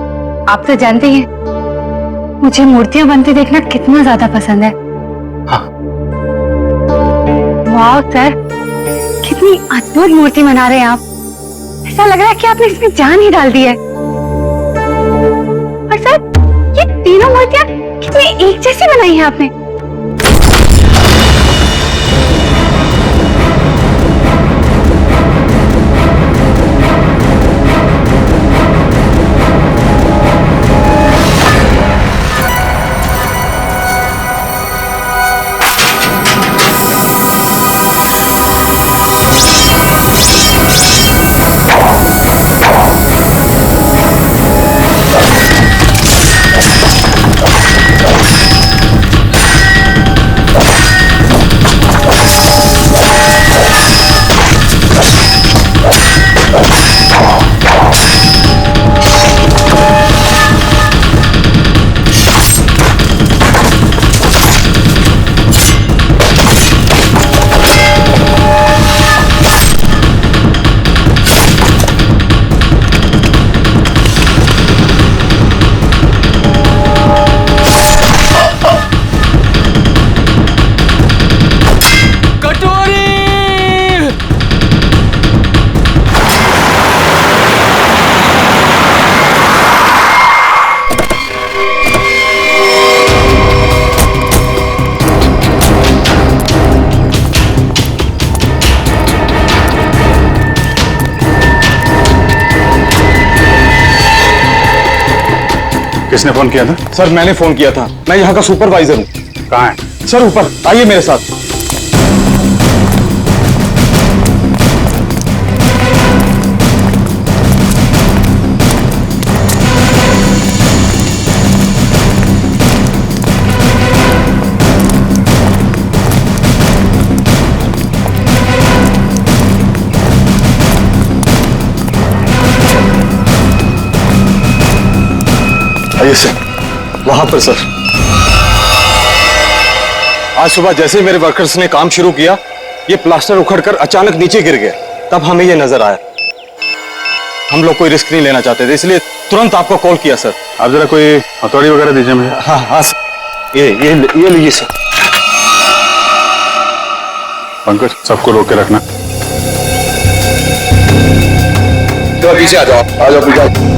आप तो जानते ही हैं मुझे मूर्तियां बनती देखना कितना ज्यादा पसंद है। हाँ। वाह सर, कितनी अद्भुत मूर्ति बना रहे हैं आप। ऐसा लग रहा है कि आपने इसमें जान ही डाल दी है। और सर ये तीनों मूर्तियां कितनी एक जैसी बनाई है आपने। किसने फोन किया था? सर मैंने फोन किया था, मैं यहाँ का सुपरवाइजर हूँ। कहाँ है? सर ऊपर आइए मेरे साथ। आइए सर, वहां पर सर। आज सुबह जैसे ही मेरे वर्कर्स ने काम शुरू किया, ये प्लास्टर उखड़कर अचानक नीचे गिर गया। तब हमें ये नजर आया। हम लोग कोई रिस्क नहीं लेना चाहते थे, इसलिए तुरंत आपको कॉल किया सर। आप जरा कोई हथौड़ी वगैरह दीजिए मुझे। हाँ हाँ सर, ये लीजिए सर। पंकज, सबको रोक के रखना। तो पीछे आ जाओ, आ जाओ पीछे।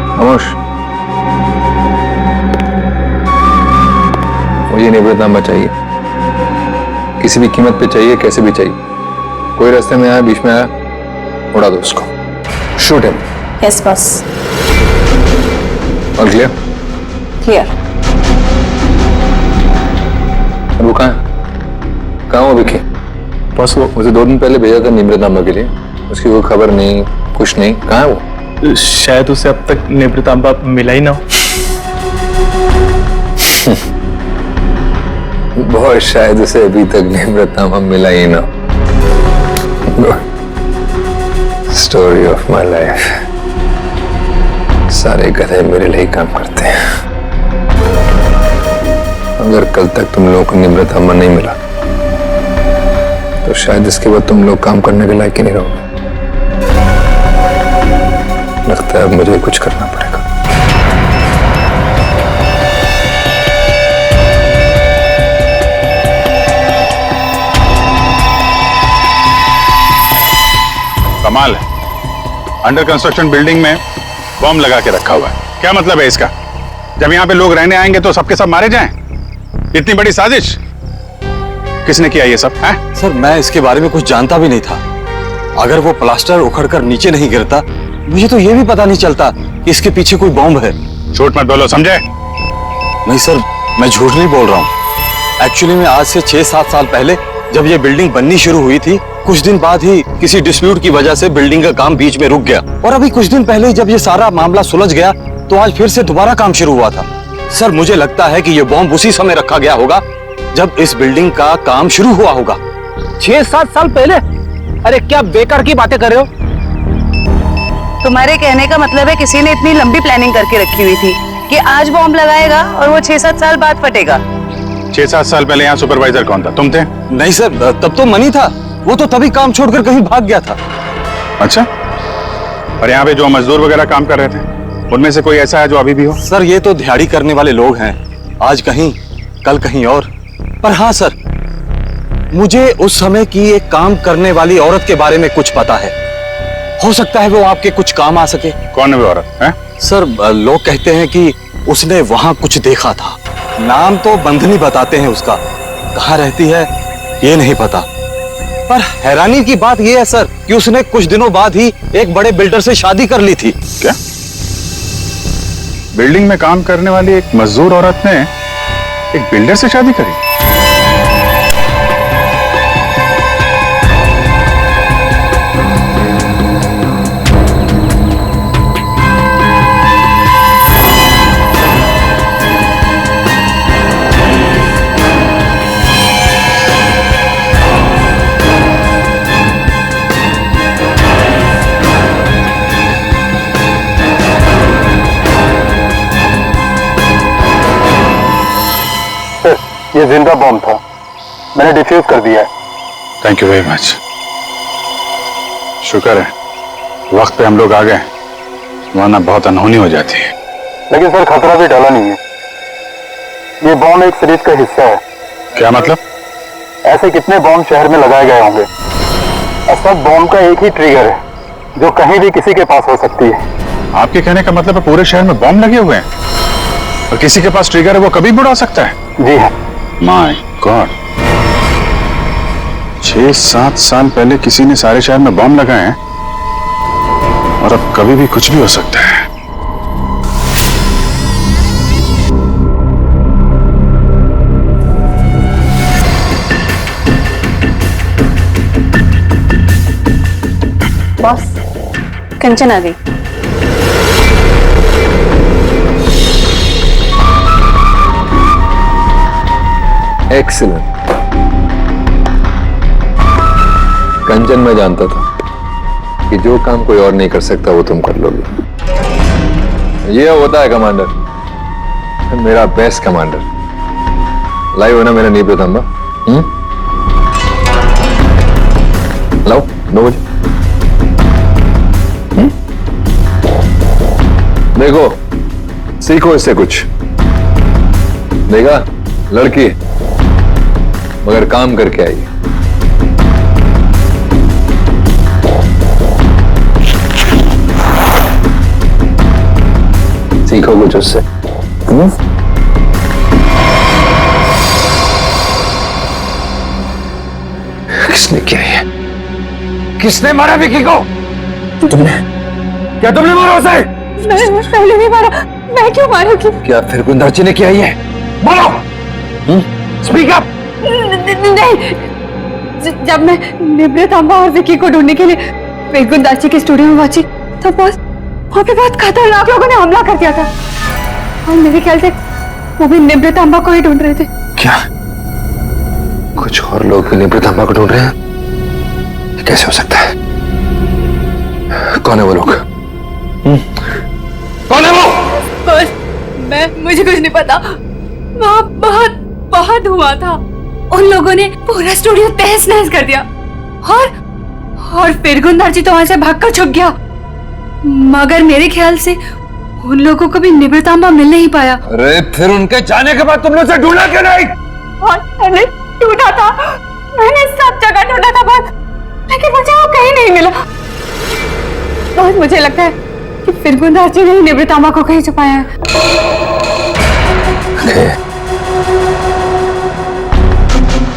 खामोश। मुझे निवृत्तनामा चाहिए, किसी भी कीमत पे चाहिए, कैसे भी चाहिए। कोई रास्ते में आया, बीच में आया, उड़ा दो उसको, शूट हिम। Yes boss. और क्लियर? क्लियर। वो कहाँ वो विकी? बस वो मुझे 2 दिन पहले भेजा था निवृत्तनामा के लिए, उसकी कोई खबर नहीं, कुछ नहीं। कहाँ है वो? शायद उसे अब तक निवृत्तनामा मिला ही ना हो। बहुत शायद उसे अभी तक निवृत्तनामा मिला ही ना। Story of my life. सारे गधे मेरे लिए काम करते हैं। अगर कल तक तुम लोगों को निवृत्तनामा नहीं मिला तो शायद इसके बाद तुम लोग काम करने के लायक ही नहीं रहोगे। लगता है अब मुझे कुछ करना पड़ेगा। कमाल है, अंडर कंस्ट्रक्शन बिल्डिंग में बॉम्ब लगा के रखा हुआ है। क्या मतलब है इसका? जब यहाँ पे लोग रहने आएंगे तो सबके सब मारे जाएं? इतनी बड़ी साजिश किसने किया ये सब है? सर मैं इसके बारे में कुछ जानता भी नहीं था। अगर वो प्लास्टर उखड़कर नीचे नहीं गिरता मुझे तो ये भी पता नहीं चलता कि इसके पीछे कोई बॉम्ब है। झूठ मत बोलो, समझे? नहीं सर, मैं झूठ नहीं बोल रहा हूँ। एक्चुअली में आज से 6-7 साल पहले जब ये बिल्डिंग बननी शुरू हुई थी, कुछ दिन बाद ही किसी डिस्प्यूट की वजह से बिल्डिंग का काम बीच में रुक गया और अभी कुछ दिन पहले जब ये सारा मामला सुलझ गया तो आज फिर से दोबारा काम शुरू हुआ था। सर मुझे लगता है कि ये बॉम्ब उसी समय रखा गया होगा जब इस बिल्डिंग का काम शुरू हुआ होगा। 6-7 साल पहले? अरे क्या बेकार की बातें कर रहे हो? तुम्हारे कहने का मतलब है किसी ने इतनी लंबी प्लानिंग करके रखी हुई थी कि आज बॉम्ब लगाएगा और वो 6-7 साल बाद फटेगा। 6-7 साल पहले यहाँ सुपरवाइजर कौन था? तुम थे? नहीं सर, तब तो मनी था। वो तो तभी काम छोड़कर कहीं भाग गया था। अच्छा, और यहाँ पे जो मजदूर वगैरह काम कर रहे थे उनमें से कोई ऐसा है जो अभी भी हो? सर ये तो दिहाड़ी करने वाले लोग हैं, आज कहीं कल कहीं और। पर हाँ सर, मुझे उस समय की एक काम करने वाली औरत के बारे में कुछ पता है। हो सकता है वो आपके कुछ काम आ सके। कौन है वो औरत है? सर लोग कहते हैं कि उसने वहां कुछ देखा था। नाम तो बंधनी बताते हैं उसका, कहाँ रहती है ये नहीं पता। पर हैरानी की बात यह है सर कि उसने कुछ दिनों बाद ही एक बड़े बिल्डर से शादी कर ली थी। क्या? बिल्डिंग में काम करने वाली एक मजदूर औरत ने एक बिल्डर से शादी करी? ये जिंदा बॉम्ब था, मैंने डिफ्यूज कर दिया है। Thank you very much. शुक्र है वक्त पे हम लोग आ गए, वरना बहुत अनहोनी हो जाती है। लेकिन सर खतरा भी टला नहीं है। ये बॉम्ब एक सीरीज का हिस्सा है। क्या मतलब? ऐसे कितने बॉम्ब शहर में लगाए गए होंगे और सब बॉम्ब का एक ही ट्रिगर है जो कहीं भी किसी के पास हो सकती है। आपके कहने का मतलब है पूरे शहर में बॉम्ब लगे हुए हैं और किसी के पास ट्रिगर है वो कभी भी उड़ा सकता है? जी हाँ। माय गॉड, 6-7 साल पहले किसी ने सारे शहर में बॉम्ब लगाए हैं और अब कभी भी कुछ भी हो सकता है। बॉस, कंचन आ गई। एक्सीलेंट। कंचन मैं जानता था कि जो काम कोई और नहीं कर सकता वो तुम कर लोगे। ये होता है कमांडर, मेरा बेस्ट कमांडर। लाइव हो ना मेरा निवृत्तनामा? लाओ 9 बजे। देखो सीखो इससे कुछ। देखा, लड़की मगर काम करके आई। सीखो कुछ उससे। किसने किया ये? किसने मारा विकी को? तुमने? क्या तुमने मारा उसे? मैं पहले नहीं मारा, मैं क्यों मारूंगी? क्या फिर गुंदाची ने किया ये? बोलो! Speak up! नहीं, जब मैं निमृत अम्मा और विकी को ढूंढने के लिए वेगुंदाची के स्टूडियो में पहुंची तो बस वहां पे बहुत खतरनाक लोगों ने हमला कर दिया था और मेरे ख्याल से वो भी निमृत अम्मा को ही ढूंढ रहे थे। क्या कुछ और लोग भी निमृत अम्मा को ढूंढ रहे हैं? ये कैसे हो सकता है? कौन है वो लोग? कौन है वो? बस मुझे कुछ नहीं पता। वहाँ बहुत बहुत हुआ था। उन लोगों ने पूरा स्टूडियो तहस नहस कर दिया और फिर गुंदार जी तो वहां से भागकर छुप गया। मगर मेरे ख्याल से उन लोगों को भी निमृतांबा मिल नहीं पाया। अरे फिर उनके जाने के बाद तुमने उसे ढूंढा क्यों नहीं? और मैंने ढूंढा था, मैंने सब जगह ढूंढा था बस, लेकिन मुझे वो कहीं नहीं मिला। बस मुझे लगता है कि फिर गुंदार जी ने ही निमृतांबा को कहीं छुपाया है।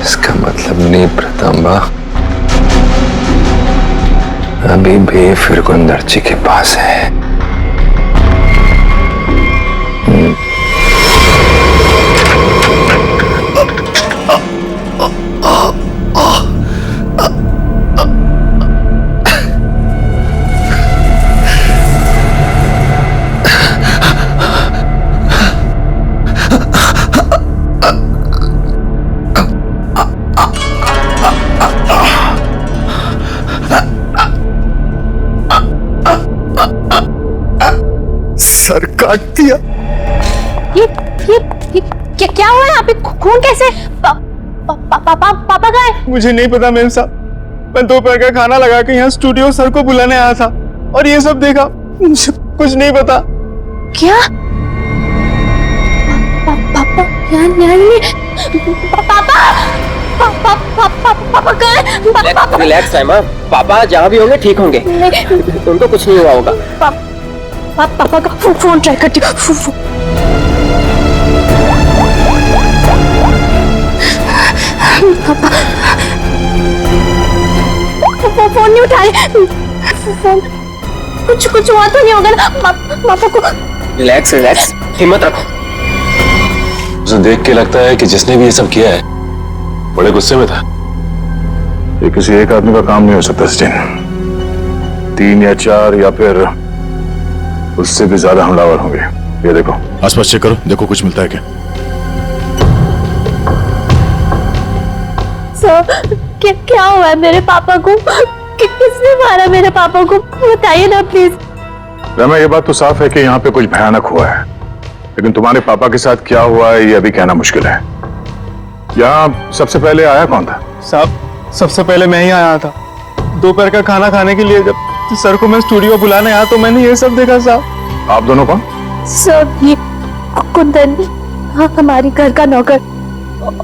इसका मतलब निमृतांबा अभी भी फिर गुंदर जी के पास है। सर काट दिया। ये क्या हुआ यहाँ पे? खून कैसे? पापा कहाँ है? मुझे नहीं पता मेम साहब, मैं दोपहर का खाना लगा के यहाँ स्टूडियो सर को बुलाने आया था और ये सब देखा। मुझे कुछ नहीं पता। क्या? पापा पापा कहाँ है? Relax time. पापा जहाँ भी होंगे ठीक होंगे, उनको कुछ नहीं हुआ होगा। पापा का फोन ट्राई करती हूँ। फोन नहीं उठा रहे। कुछ हुआ तो नहीं होगा ना पापा को? रिलैक्स, हिम्मत रखो। उसे देख के लगता है कि जिसने भी ये सब किया है बड़े गुस्से में था। ये किसी एक आदमी का काम नहीं हो सकता सचिन, 3 या 4 या फिर उससे भी ज्यादा हमलावर होंगे। ये देखो, आसपास चेक करो, देखो कुछ मिलता है क्या। सर क्या हुआ है मेरे पापा को? किसने मारा मेरे पापा को? बताइए ना प्लीज। रमा, ये बात तो साफ है कि यहाँ पे कुछ भयानक हुआ है, लेकिन तुम्हारे पापा के साथ क्या हुआ है ये अभी कहना मुश्किल है। यहाँ सबसे पहले आया कौन था? साहब, सबसे पहले मैं ही आया था। दोपहर का खाना खाने के लिए जब सर को मैं स्टूडियो बुलाने आया तो मैंने ये सब देखा। साहब, आप दोनों कौन? सर, ये कुंदन, हाँ, हमारी घर का नौकर,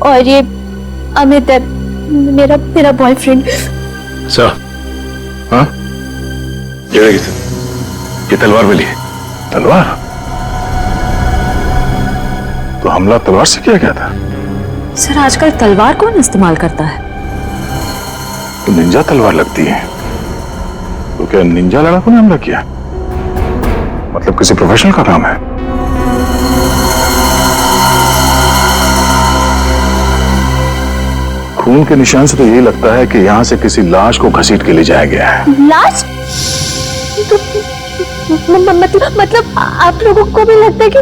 और ये अमित है, मेरा बॉयफ्रेंड। सर, हाँ, ये तलवार मिली है। तलवार? तो हमला तलवार से किया गया था? सर, आजकल तलवार कौन इस्तेमाल करता है? तो निंजा तलवार लगती है। तो क्या निंजा लड़ाकों ने हमला किया? मतलब किसी प्रोफेशनल का काम है? खून के निशान से तो यही लगता है कि यहाँ से किसी लाश को घसीट के ले जाया गया है। लाश? मतलब आप लोगों को भी लगता है कि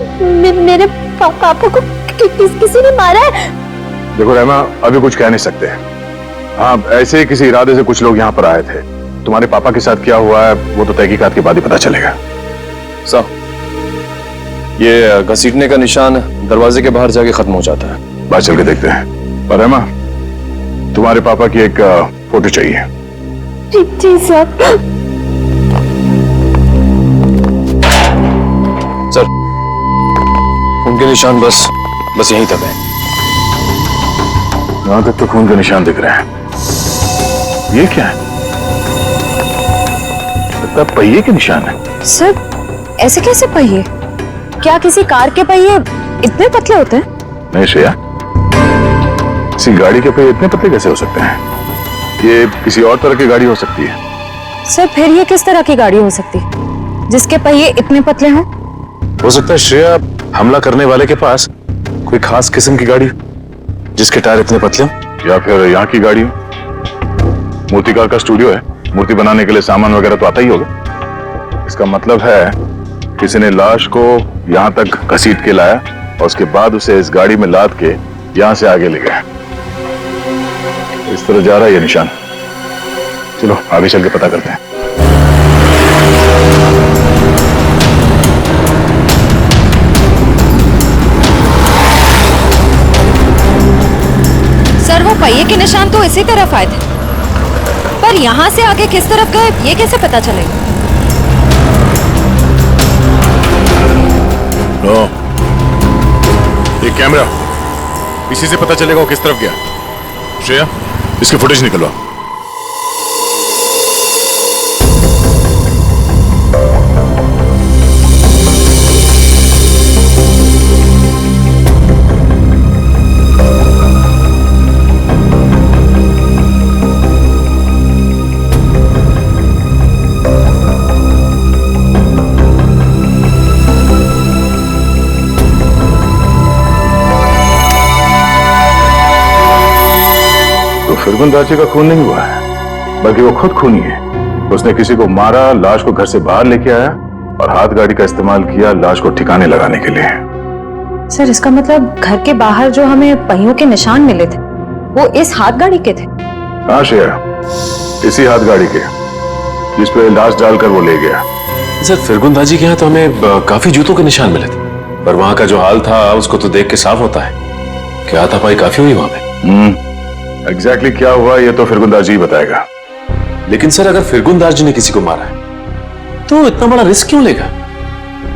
मेरे पापा को किसी ने मारा है? देखो रहमा, अभी कुछ कह नहीं सकते। हाँ, ऐसे ही किसी इरादे से कुछ लोग यहाँ पर आए थे। तुम्हारे पापा के साथ क्या हुआ है वो तो तहकीकात के बाद ही पता चलेगा। साहब, ये घसीटने का निशान दरवाजे के बाहर जाके खत्म हो जाता है। बाहर चल के देखते हैं। पर रहमा, तुम्हारे पापा की एक फोटो चाहिए। जी सर। सर, उनके निशान बस यहीं तक है। यहां तक तो खून के निशान दिख रहे हैं। ये क्या है? लगता है पहिए के निशान है। सर, ऐसे कैसे पहिए? क्या किसी कार के पहिए इतने पतले होते हैं? नहीं श्रेया, किसी गाड़ी के पहिए इतने पतले कैसे हो सकते हैं? ये किसी और तरह की गाड़ी हो सकती है। सर फिर ये किस तरह की गाड़ी हो सकती है जिसके पहिए इतने पतले हों? हो सकता है श्रेया, हमला करने वाले के पास कोई खास किस्म की गाड़ी जिसके टायर इतने पतले हों, या फिर यहाँ की गाड़ी हो। मूर्तिकार का स्टूडियो है, मूर्ति बनाने के लिए सामान वगैरह तो आता ही होगा। इसका मतलब है किसी ने लाश को यहाँ तक घसीट के लाया और उसके बाद उसे इस गाड़ी में लाद के यहाँ से आगे ले गया। इस तरह जा रहा है ये निशान। चलो आगे चल के पता करते हैं। सर वो पहिए के निशान तो इसी तरफ आए थे, पर यहाँ से आगे किस तरफ गए ये कैसे पता चलेगा? ये कैमरा, इसी से पता चलेगा वो किस तरफ गया। श्रेया, इसकी फुटेज निकलवा। फिरगुंदाची का खून नहीं हुआ है, बल्कि वो खुद खूनी है। उसने किसी को मारा, लाश को घर से बाहर लेके आया और हाथ गाड़ी का इस्तेमाल किया लाश को ठिकाने लगाने के लिए। सर इसका मतलब घर के बाहर जो हमें पहियों के निशान मिले थे वो इस हाथ गाड़ी के थे? हाँ श्रेया, इसी हाथ गाड़ी के जिस पे लाश डालकर वो ले गया। सर फिरगुंदाजी के यहाँ तो हमें काफी जूतों के निशान मिले थे, पर वहां का जो हाल था उसको तो देख के साफ होता है कि हाथापाई काफी हुई वहां पे। एग्जैक्टली क्या हुआ ये तो फिरगुंदास जी बताएगा। लेकिन सर अगर फिरगुंदास जी ने किसी को मारा है तो इतना बड़ा रिस्क क्यों लेगा?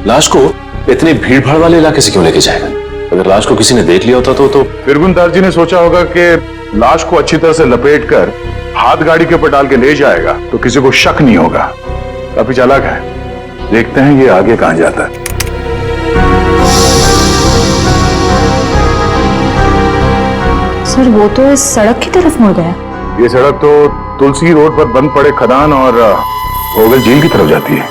लाश को इतने भीड़ भाड़ वाले इलाके से क्यों लेके जाएगा? अगर लाश को किसी ने देख लिया होता तो फिरगुंदास जी ने सोचा होगा कि लाश को अच्छी तरह से लपेट कर हाथ गाड़ी के ऊपर डाल के ले जाएगा तो किसी को शक नहीं होगा। काफी चालाक है, देखते हैं ये आगे कहां जाता है। सर वो तो इस सड़क की तरफ मुड़ गया। ये सड़क तो तुलसी रोड पर बंद पड़े खदान और भोगल झील की तरफ जाती है।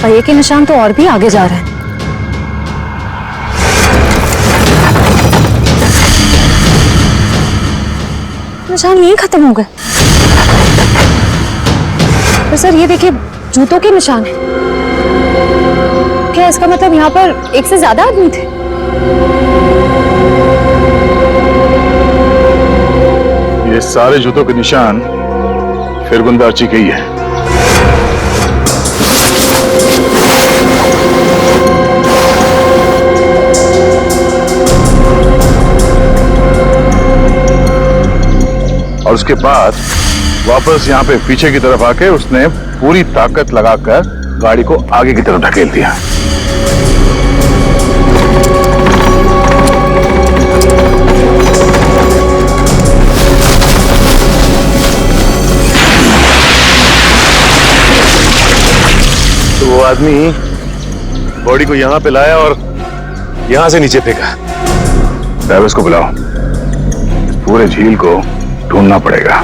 पहिए के निशान तो और भी आगे जा रहे हैं। निशान यहीं खत्म हो गए। पर सर ये देखिए जूतों के निशान है। क्या इसका मतलब यहाँ पर एक से ज्यादा आदमी थे? ये सारे जूतों के निशान फिरगुंदास जी के ही है। और उसके बाद वापस यहाँ पे पीछे की तरफ आके उसने पूरी ताकत लगाकर गाड़ी को आगे की तरफ ढकेल दिया। तो वो आदमी बॉडी को यहाँ पे लाया और यहाँ से नीचे फेंका। ड्राइवर्स को बुलाओ, पूरे झील को ढूंढना पड़ेगा।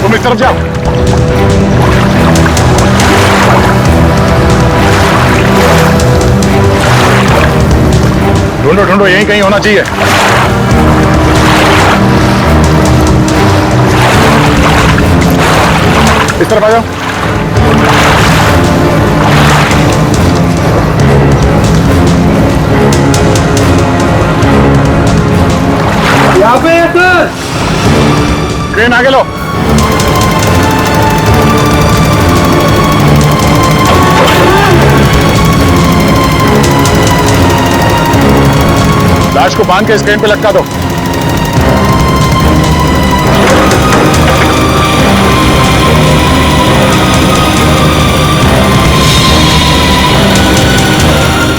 तुम इस तरफ जाओ। ढूंढो ढूंढो, यहीं कहीं होना चाहिए। इस तरफ आ जाओ। यहाँ पे क्रेन आगे लो। लाश को बांध के इस क्रेन पे लटका दो।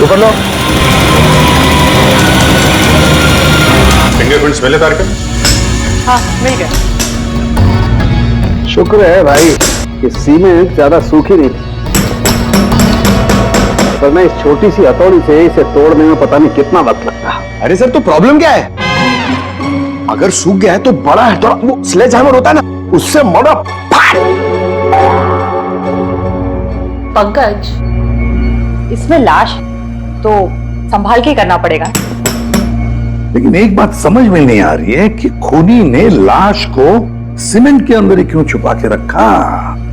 ऊपर लो। फिंगरप्रिंट्स मिले तारकन? हाँ मिल गया। शुक्र है भाई कि सीमेंट ज्यादा सूखी नहीं थी, वरना इस छोटी सी हथौड़ी से इसे तोड़ने में पता नहीं कितना वक्त लगता। अरे सर तो प्रॉब्लम क्या है? अगर सूख गया है तो बड़ा है, थोड़ा वो स्लेज हैमर होता है ना, उससे मोड़ा पंकज, इसमें लाश तो संभाल के करना पड़ेगा। लेकिन एक बात समझ में नहीं आ रही है कि खूनी ने लाश को सीमेंट के अंदर ही क्यों छुपा के रखा?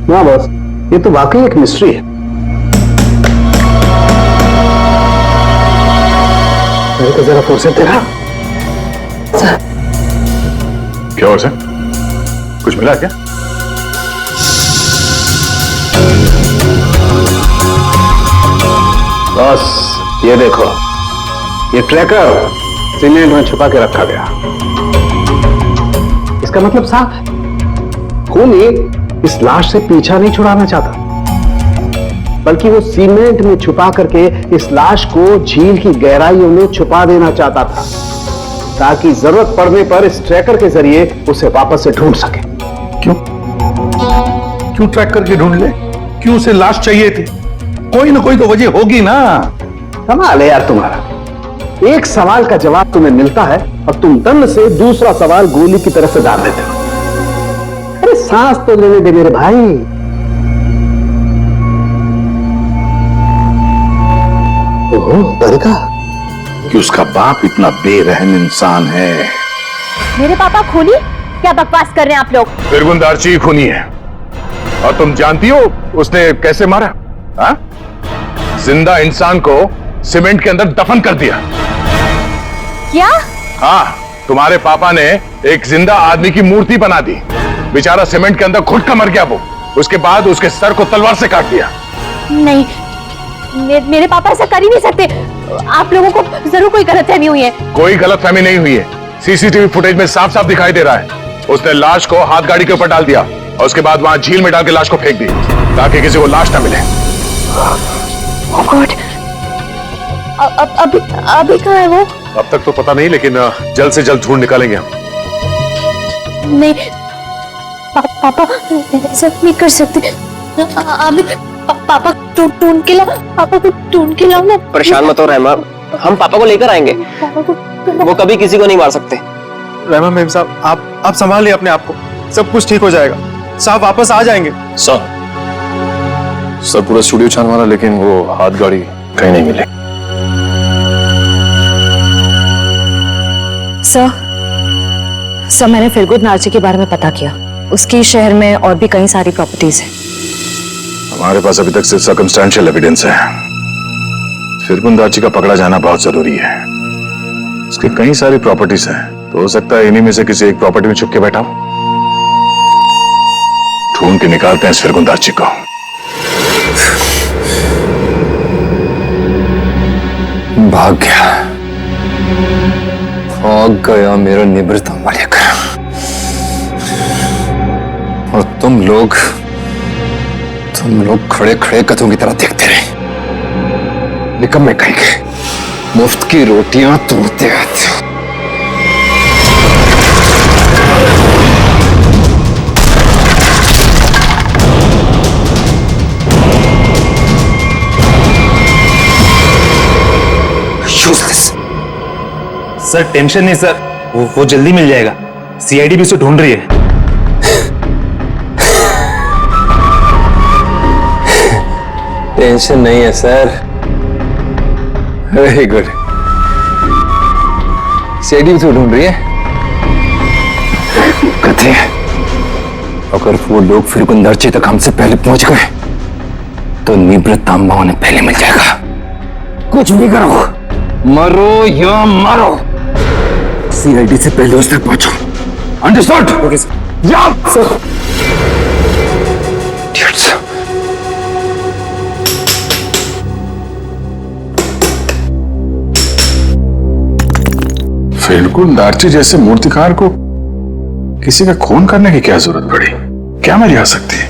ना बस, ये तो वाकई एक मिस्ट्री है। मेरे को जरा फुर्सत देना। क्या हुआ सर? कुछ मिला क्या? बस ये देखो, ये ट्रैकर सीमेंट में छुपा के रखा गया। इसका मतलब साफ है, खूनी इस लाश से पीछा नहीं छुड़ाना चाहता, बल्कि वो सीमेंट में छुपा करके इस लाश को झील की गहराइयों में छुपा देना चाहता था, ताकि जरूरत पड़ने पर इस ट्रैकर के जरिए उसे वापस से ढूंढ सके। क्यों ट्रैक करके ढूंढ ले? क्यों उसे लाश चाहिए थी? कोई ना कोई तो वजह होगी ना। कमाल है यार तुम्हारा, एक सवाल का जवाब तुम्हें मिलता है और तुम दम से दूसरा सवाल गोली की तरफ से डाल देते हो। अरे सांस तो लेने दे मेरे भाई। ओहो तरीका कि उसका बाप इतना बेरहम इंसान है। मेरे पापा खूनी? क्या बकवास कर रहे हैं आप लोग? फिरगुन दार्ची खूनी है, और तुम जानती हो उसने कैसे मारा? हाँ? जिंदा इंसान को सीमेंट के अंदर दफन कर दिया। क्या? हाँ, तुम्हारे पापा ने एक जिंदा आदमी की मूर्ति बना दी। बेचारा सीमेंट के अंदर घुट कर मर गया वो। उसके बाद उसके सर को तलवार से काट दिया। नहीं, मेरे पापा ऐसा कर ही नहीं सकते। आप लोगों को जरूर कोई गलतफहमी हुई है। कोई गलतफहमी नहीं हुई है, सीसीटीवी फुटेज में साफ साफ दिखाई दे रहा है। उसने लाश को हाथ गाड़ी के ऊपर डाल दिया और उसके बाद वहां झील में डाल के लाश को फेंक दी, ताकि किसी को लाश ना मिले। Oh God! अभी कहाँ है वो? अब तक तो पता नहीं, लेकिन जल्द से जल्द ढूंढ निकालेंगे हम। नहीं पापा ऐसा नहीं कर सकते। अभी पापा ढूंढ के लाओ, पापा को ढूंढ के लाओ ना। परेशान मत हो रहमा, हम पापा को लेकर आएंगे। पापा को वो कभी किसी को नहीं मार सकते। रहमा मेम साहब, आप संभालिए अपने आप को, सब कुछ ठीक हो जाएगा। साहब वापस आ जाएंगे। सर पूरा स्टूडियो छान मारा, लेकिन वो हाथ गाड़ी कहीं नहीं मिले। सर मैंने फिरगुन नार्ची के बारे में पता किया। उसकी शहर में और भी कई सारी प्रॉपर्टीज हैं। हमारे पास अभी तक सिर्फ सर्कमस्टेंशियल एविडेंस है। फिरगुन दार्ची का पकड़ा जाना बहुत जरूरी है। उसकी कई सारी प्रॉपर्टीज हैं, तो हो सकता है इन्हीं में से किसी एक प्रॉपर्टी में छुप के बैठा हो। ढूंढ के निकालते हैं इस फिरगुन दार्ची को। भाग गया मेरा निवृत्तम मालिक। और तुम लोग खड़े खड़े कथों की तरह देखते रहे। निकम्मे कहेंगे, मुफ्त की रोटियां तोड़ते रहते हो। सर टेंशन नहीं सर, वो जल्दी मिल जाएगा। सीआईडी भी उसे ढूंढ रही है। टेंशन नहीं है सर, वेरी गुड। सीआईडी भी तो ढूंढ रही है। कहते हैं अगर वो लोग फिरगुन दार्ची तक हमसे पहले पहुंच गए तो निवृत्तम उन्हें पहले मिल जाएगा। कुछ भी करो, मरो या मरो, सीआईडी से पहले उस तक पहुंचो। अंडरस्टूड? Okay sir. जाओ सर। फेलकुन दार्ची जैसे मूर्तिकार को किसी का खून करने की क्या जरूरत पड़ी? क्या मर्यादा सकती है?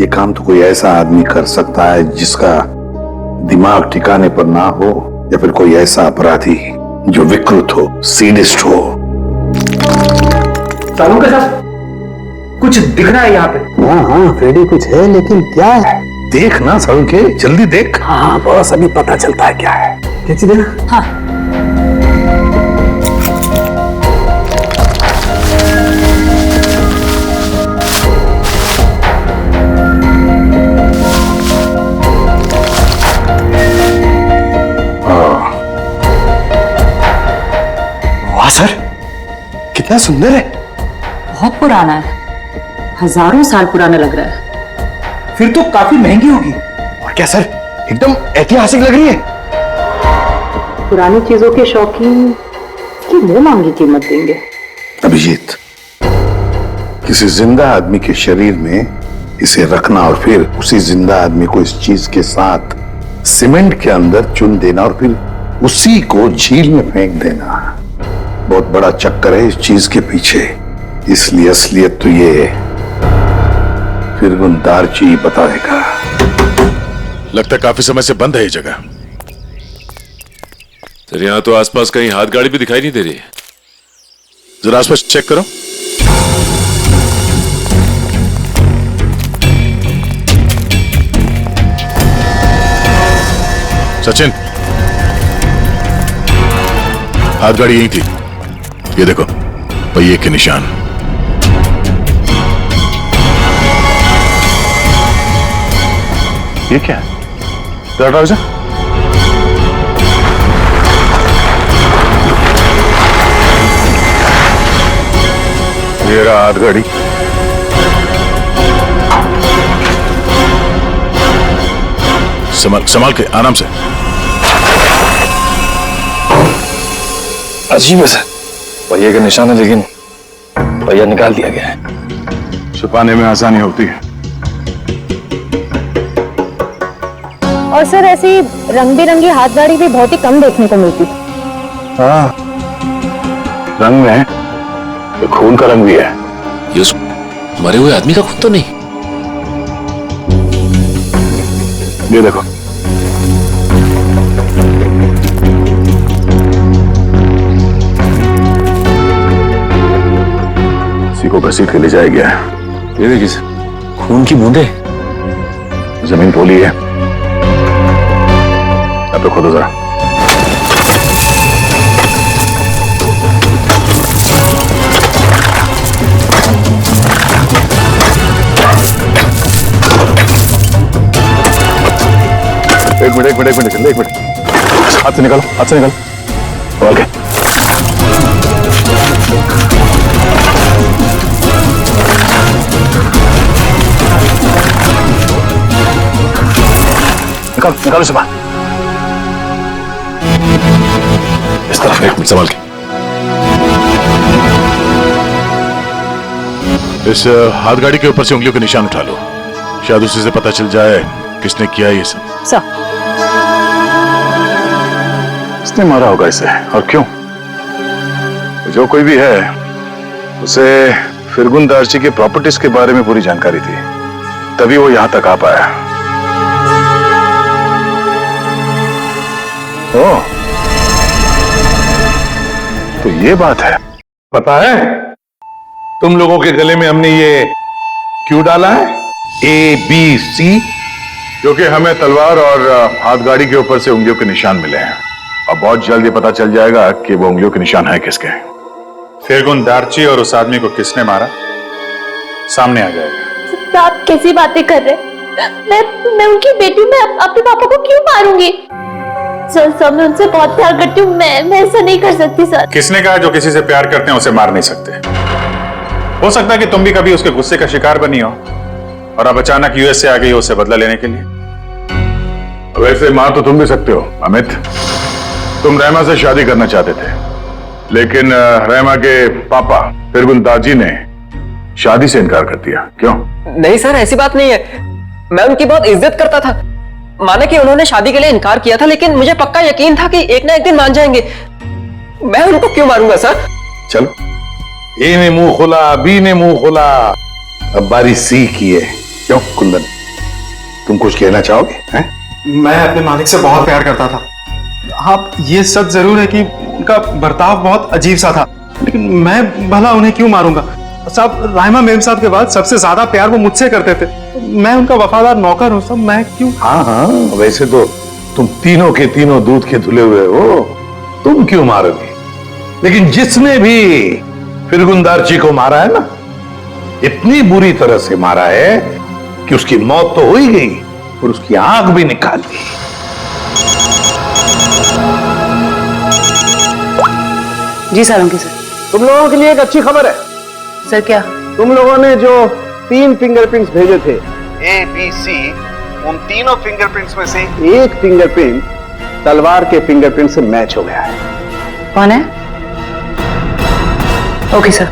ये काम तो कोई ऐसा आदमी कर सकता है जिसका दिमाग ठिकाने पर ना हो, या फिर कोई ऐसा अपराधी जो विकृत हो, सीडिस्ट हो। सालू के साथ कुछ दिख रहा है यहाँ पे। हाँ फ्रेडी कुछ है, लेकिन क्या है? देख ना सालू के, जल्दी देख। हाँ बस अभी पता चलता है क्या है। क्या चीज है? हाँ वाह सर, कितना सुंदर है। बहुत पुराना है, हजारों साल पुराना लग रहा है। फिर तो काफी महंगी होगी। और क्या सर, एकदम ऐतिहासिक लग रही है। पुरानी चीजों के शौकीन की मुंह मांगी कीमत देंगे। अभिजीत, किसी जिंदा आदमी के शरीर में इसे रखना और फिर उसी जिंदा आदमी को इस चीज के साथ सीमेंट के अंदर चुन देना और फिर उसी को झील में फेंक देना, बहुत बड़ा चक्कर है इस चीज के पीछे। इसलिए असलियत तो ये फिरगुन दार्ची बताएगा। लगता है काफी समय से बंद है ये जगह। सर यहाँ तो आसपास कहीं हाथ गाड़ी भी दिखाई नहीं दे रही है। जरा आसपास चेक करो। सचिन, हाथ गाड़ी यही थी। ये देखो पहिए के निशान। ये क्या है? जरा जा। ये रहा हाथ गाड़ी। संभाल के, आराम से। अजीब है सर, पहिए का निशान है लेकिन पहिया निकाल दिया गया है। छुपाने में आसानी होती है। और सर ऐसी रंग बिरंगी हाथ गाड़ी भी बहुत ही कम देखने को मिलती थी। हाँ, रंग में तो खून का रंग भी है। ये उस मरे हुए आदमी का खून तो नहीं? ये देखो, इसी को घसीट के ले जाया गया है। ये देखिए खून की बूंदे। जमीन पोली है। अब तो खोदो जरा। एक मिनट, हाथ से निकालो, ओके। निकालो से बाहर। इस तरफ, एक मिनट संभाल के। इस हाथ गाड़ी के ऊपर से उंगलियों के निशान उठा लो, शायद उसी से पता चल जाए किसने किया ये सब। किसने मारा होगा इसे और क्यों? जो कोई भी है, उसे फिरगुन दार्ची के प्रॉपर्टीज के बारे में पूरी जानकारी थी, तभी वो यहां तक आ पाया। ओह, तो ये बात है। पता है तुम लोगों के गले में हमने ये क्यों डाला है? ABC? क्योंकि हमें तलवार और हाथ गाड़ी के ऊपर से उंगलियों के निशान मिले हैं और बहुत जल्द ये पता चल जाएगा कि वो उंगलियों के निशान है किसके। फिरगुन दार्ची और उस आदमी को किसने मारा, सामने आ जाएगा। आप कैसी बातें कर रहे हैं? मैं उनकी बेटी, मैं अपने पापा को क्यों मारूंगी? सर मैं उनसे बहुत प्यार करती हूँ, मैं ऐसा नहीं कर सकती सर। किसने कहा जो किसी से प्यार करते हैं उसे मार नहीं सकते? हो सकता है कि तुम भी कभी उसके गुस्से का शिकार बनी हो और अब अचानक यूएस से आ गई हो उसे बदला लेने के लिए। वैसे मार तो तुम भी सकते हो अमित। तुम रहमा से शादी करना चाहते थे, लेकिन रहमा के पापा फिर गुलदार ने शादी से इनकार कर दिया, क्यों? नहीं सर, ऐसी बात नहीं है। मैं उनकी बहुत इज्जत करता था। माना कि उन्होंने शादी के लिए इनकार किया था, लेकिन मुझे पक्का यकीन था कि एक ना एक दिन मान जाएंगे। मैं उनको क्यों मारूंगा सर? चलो, ए ने मुंह खोला, बी ने मुंह खोला, अब बारी सी की है। क्यों कुंदन, तुम कुछ कहना चाहोगे? हैं? मैं अपने मालिक से बहुत प्यार करता था। हाँ, ये सच जरूर है कि उनका बर्ताव बहुत अजीब सा था, लेकिन मैं भला उन्हें क्यों मारूंगा? साहब, राहिमा मेम साहब के बाद सबसे ज्यादा प्यार वो मुझसे करते थे। मैं उनका वफादार नौकर हूँ साहब, मैं क्यों? हाँ हाँ, वैसे तो तुम तीनों के तीनों दूध के धुले हुए हो, तुम क्यों मारोगे? लेकिन जिसने भी फिरगुंदारची को मारा है ना, इतनी बुरी तरह से मारा है कि उसकी मौत तो हो ही गई और उसकी आंख भी निकाल दी। जी सारंगी सर। तुम लोगों के लिए एक अच्छी खबर है। सर क्या? तुम लोगों ने जो 3 फिंगरप्रिंट्स भेजे थे, ए बी सी, उन तीनों फिंगरप्रिंट्स में से एक फिंगरप्रिंट तलवार के फिंगरप्रिंट से मैच हो गया है। कौन है? Okay sir.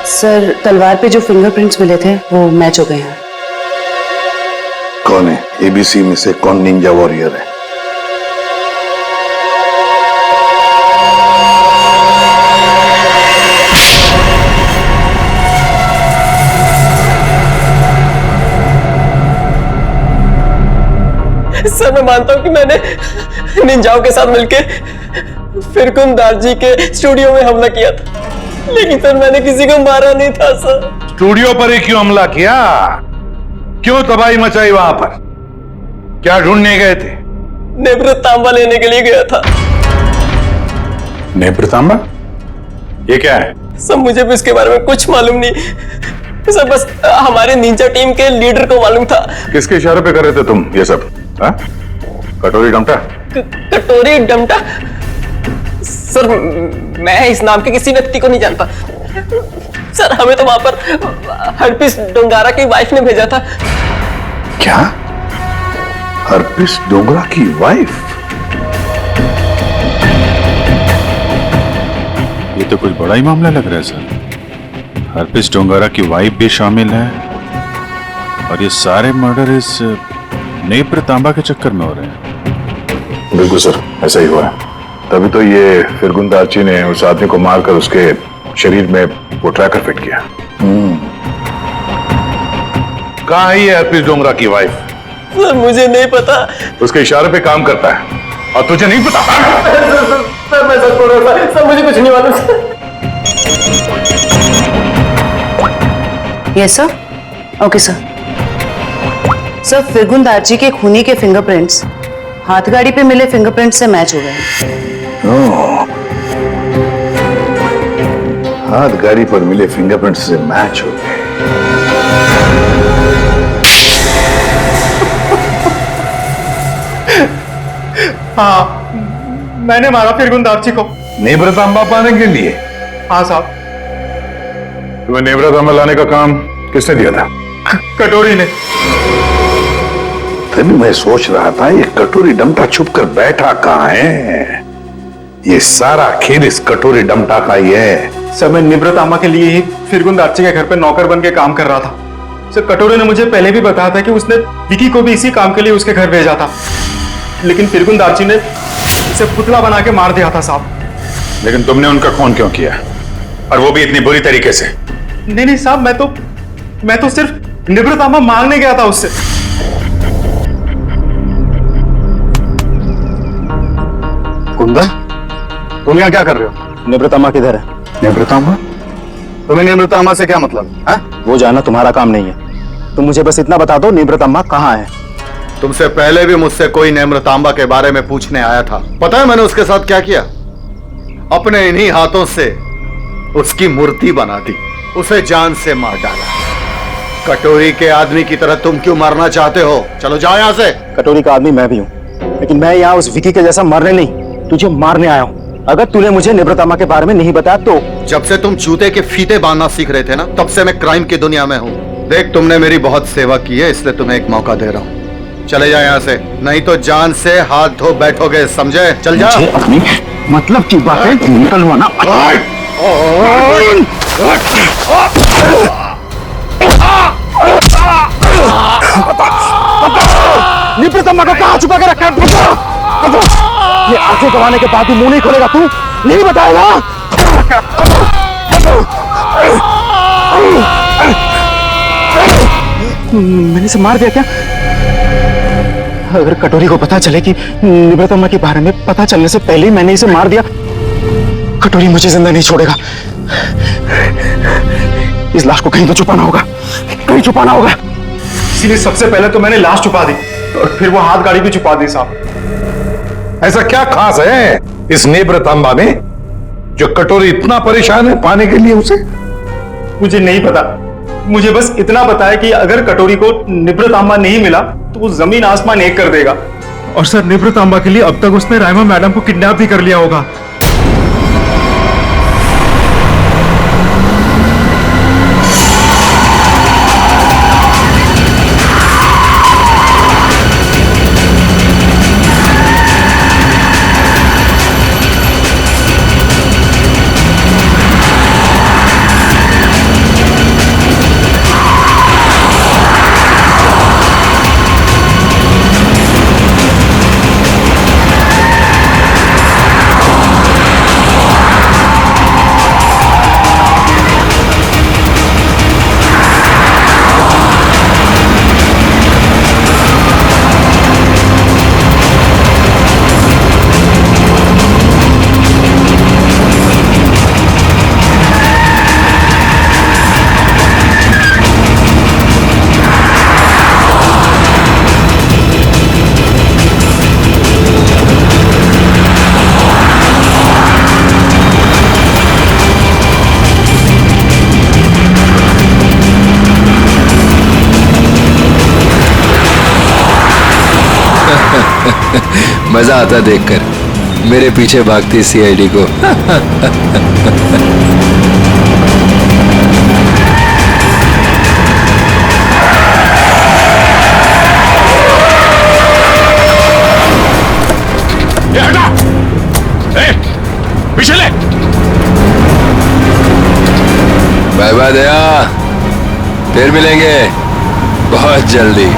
सर, तलवार पे जो फिंगरप्रिंट्स मिले थे वो मैच हो गए हैं। कौन है? एबीसी में से कौन निंजा वॉरियर है? सर, मैं मानता हूं कि मैंने निंजाओं के साथ मिलके फिरगुंदार जी के स्टूडियो में हमला किया था, लेकिन सर मैंने किसी को मारा नहीं था सर। स्टूडियो पर ही क्यों हमला किया? क्यों तबाही मचाई वहां पर? क्या ढूंढने गए थे? नेत्र तांबा लेने के लिए गया था। नेत्र तांबा? ये क्या है? सर, मुझे भी इसके बारे में कुछ मालूम नहीं सर, बस हमारे निंजा टीम के लीडर को मालूम था। किसके इशारे पे कर रहे थे तुम ये सब? हा? कटोरी डमटा? कटोरी डमटा? सर, मैं इस नाम के किसी व्यक्ति को नहीं जानता सर। हमें तो वहां पर हरपिस डोंगारा की वाइफ ने भेजा था। क्या? हरपिस डोंगरा की वाइफ? ये तो कुछ बड़ा ही मामला लग रहा है सर। हरपिस डोंगारा की वाइफ भी शामिल है और ये सारे मर्डर इस नेत्र तांबा के चक्कर में हो रहे हैं। बिल्कुल सर, ऐसा ही हुआ है। तभी तो ये फिरगुंदारची ने उस आदमी को मारकर उसके शरीर में वो ट्रैकर फिट किया। कहाँ है ये हरपिस डोंगरा की वाइफ? सर, मुझे नहीं पता। उसके इशारे पे काम करता है और तुझे नहीं पता? सर, मैं सच बोल रहा था सर, मुझे कुछ नहीं मालूम। Yes sir. Okay sir. Sir, फिरगुंदारची के खूनी के फिंगरप्रिंट्स हाथगाड़ी पे मिले फिंगरप्रिंट से मैच हो गए। हाथ गाड़ी पर मिले फिंगरप्रिंट से मैच हो गए। हाँ, मैंने मारा फिरगुंदारची को। नेत्र तांबा पाने के लिए? हाँ साहब। तुम्हें नेत्र तांबा लाने का काम किसने दिया था? कटोरी ने। तभी मैं सोच रहा था ये कटोरी डमटा छुप कर बैठा कहाँ है? ये सारा खेल इस कटोरी डमटा का ही है। सर, मैं निब्रतामा के लिए ही फिरगुंदारची के घर पे नौकर बन के काम कर रहा था। सर, कटोरी ने मुझे पहले भी बताया था कि उसने विकी को भी इसी काम के लिए उसके घर भेजा था, लेकिन फिरगुंदारची ने उसे पुतला बना के मार दिया था साहब। लेकिन तुमने उनका खून क्यों किया, और वो भी इतनी बुरी तरीके से? नहीं साहब, मैं तो सिर्फ निब्रतामा मांगने गया था उससे। कुंदन, तुम यहाँ क्या कर रहे हो? निवृत्तामा किधर है? निवृत्तामा? तुम्हें निवृत्तामा से क्या मतलब है? वो जानना तुम्हारा काम नहीं है। तुम मुझे बस इतना बता दो, निवृत्तामा कहाँ है? तुमसे पहले भी मुझसे कोई नेमृतांबा के बारे में पूछने आया था। पता है मैंने उसके साथ क्या किया? अपने इन्हीं हाथों से उसकी मूर्ति बना दी, उसे जान से मार डाला। कटोरी के आदमी की तरह तुम क्यों मरना चाहते हो? चलो जाओ यहाँ से। कटोरी का आदमी मैं भी हूँ, लेकिन मैं यहाँ उस विकी के जैसा मरने नहीं, तुझे मारने आया हूँ। अगर तूने मुझे निवृत्तामा के बारे में नहीं बताया तो। जब से तुम जूते के फीते बांधना सीख रहे थे ना, तब से मैं क्राइम की दुनिया में हूँ। देख, तुमने मेरी बहुत सेवा की है, इसलिए तुम्हें एक मौका दे रहा हूँ। चले जाए यहाँ से, नहीं तो जान से हाथ धो बैठोगे, समझे? चल जा। मुझे अपनी मतलब की बातें निकलवाना। निप्रतम्मा को कहाँ छुपा के रखा है? ये आंखें गवाने के बाद भी मुंह नहीं खोलेगा तू? नहीं बताएगा? मैंने इसे मार दिया क्या? अगर कटोरी को पता चले कि निव्रतम्मा के बारे में पता चलने से पहले ही मैंने इसे मार दिया, कटोरी मुझे जिंदा नहीं छोड़ेगा। इस लाश को कहीं तो छुपाना होगा, कहीं छुपाना होगा। इसीलिए सबसे पहले तो मैंने लाश छुपा दी और फिर वो हाथ गाड़ी भी छुपा दी साहब। ऐसा क्या खास है इस निव्रतम्मा में जो कटोरी इतना परेशान है पाने के लिए उसे? मुझे नहीं पता, मुझे बस इतना पता है कि अगर कटोरी को निव्रतम्मा नहीं मिला तो वो जमीन आसमान एक कर देगा। और सर, निव्रतम्मा के लिए अब तक उसने राइमा मैडम को किडनैप भी कर लिया होगा। मजा आता देखकर मेरे पीछे भागती सीआईडी को। पीछे ले। बाय बाय दया, फिर मिलेंगे बहुत जल्दी।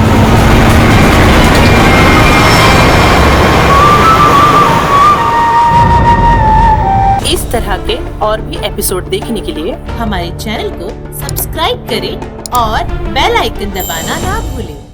इस तरह के और भी एपिसोड देखने के लिए हमारे चैनल को सब्सक्राइब करें और बेल आइकन दबाना ना भूलें।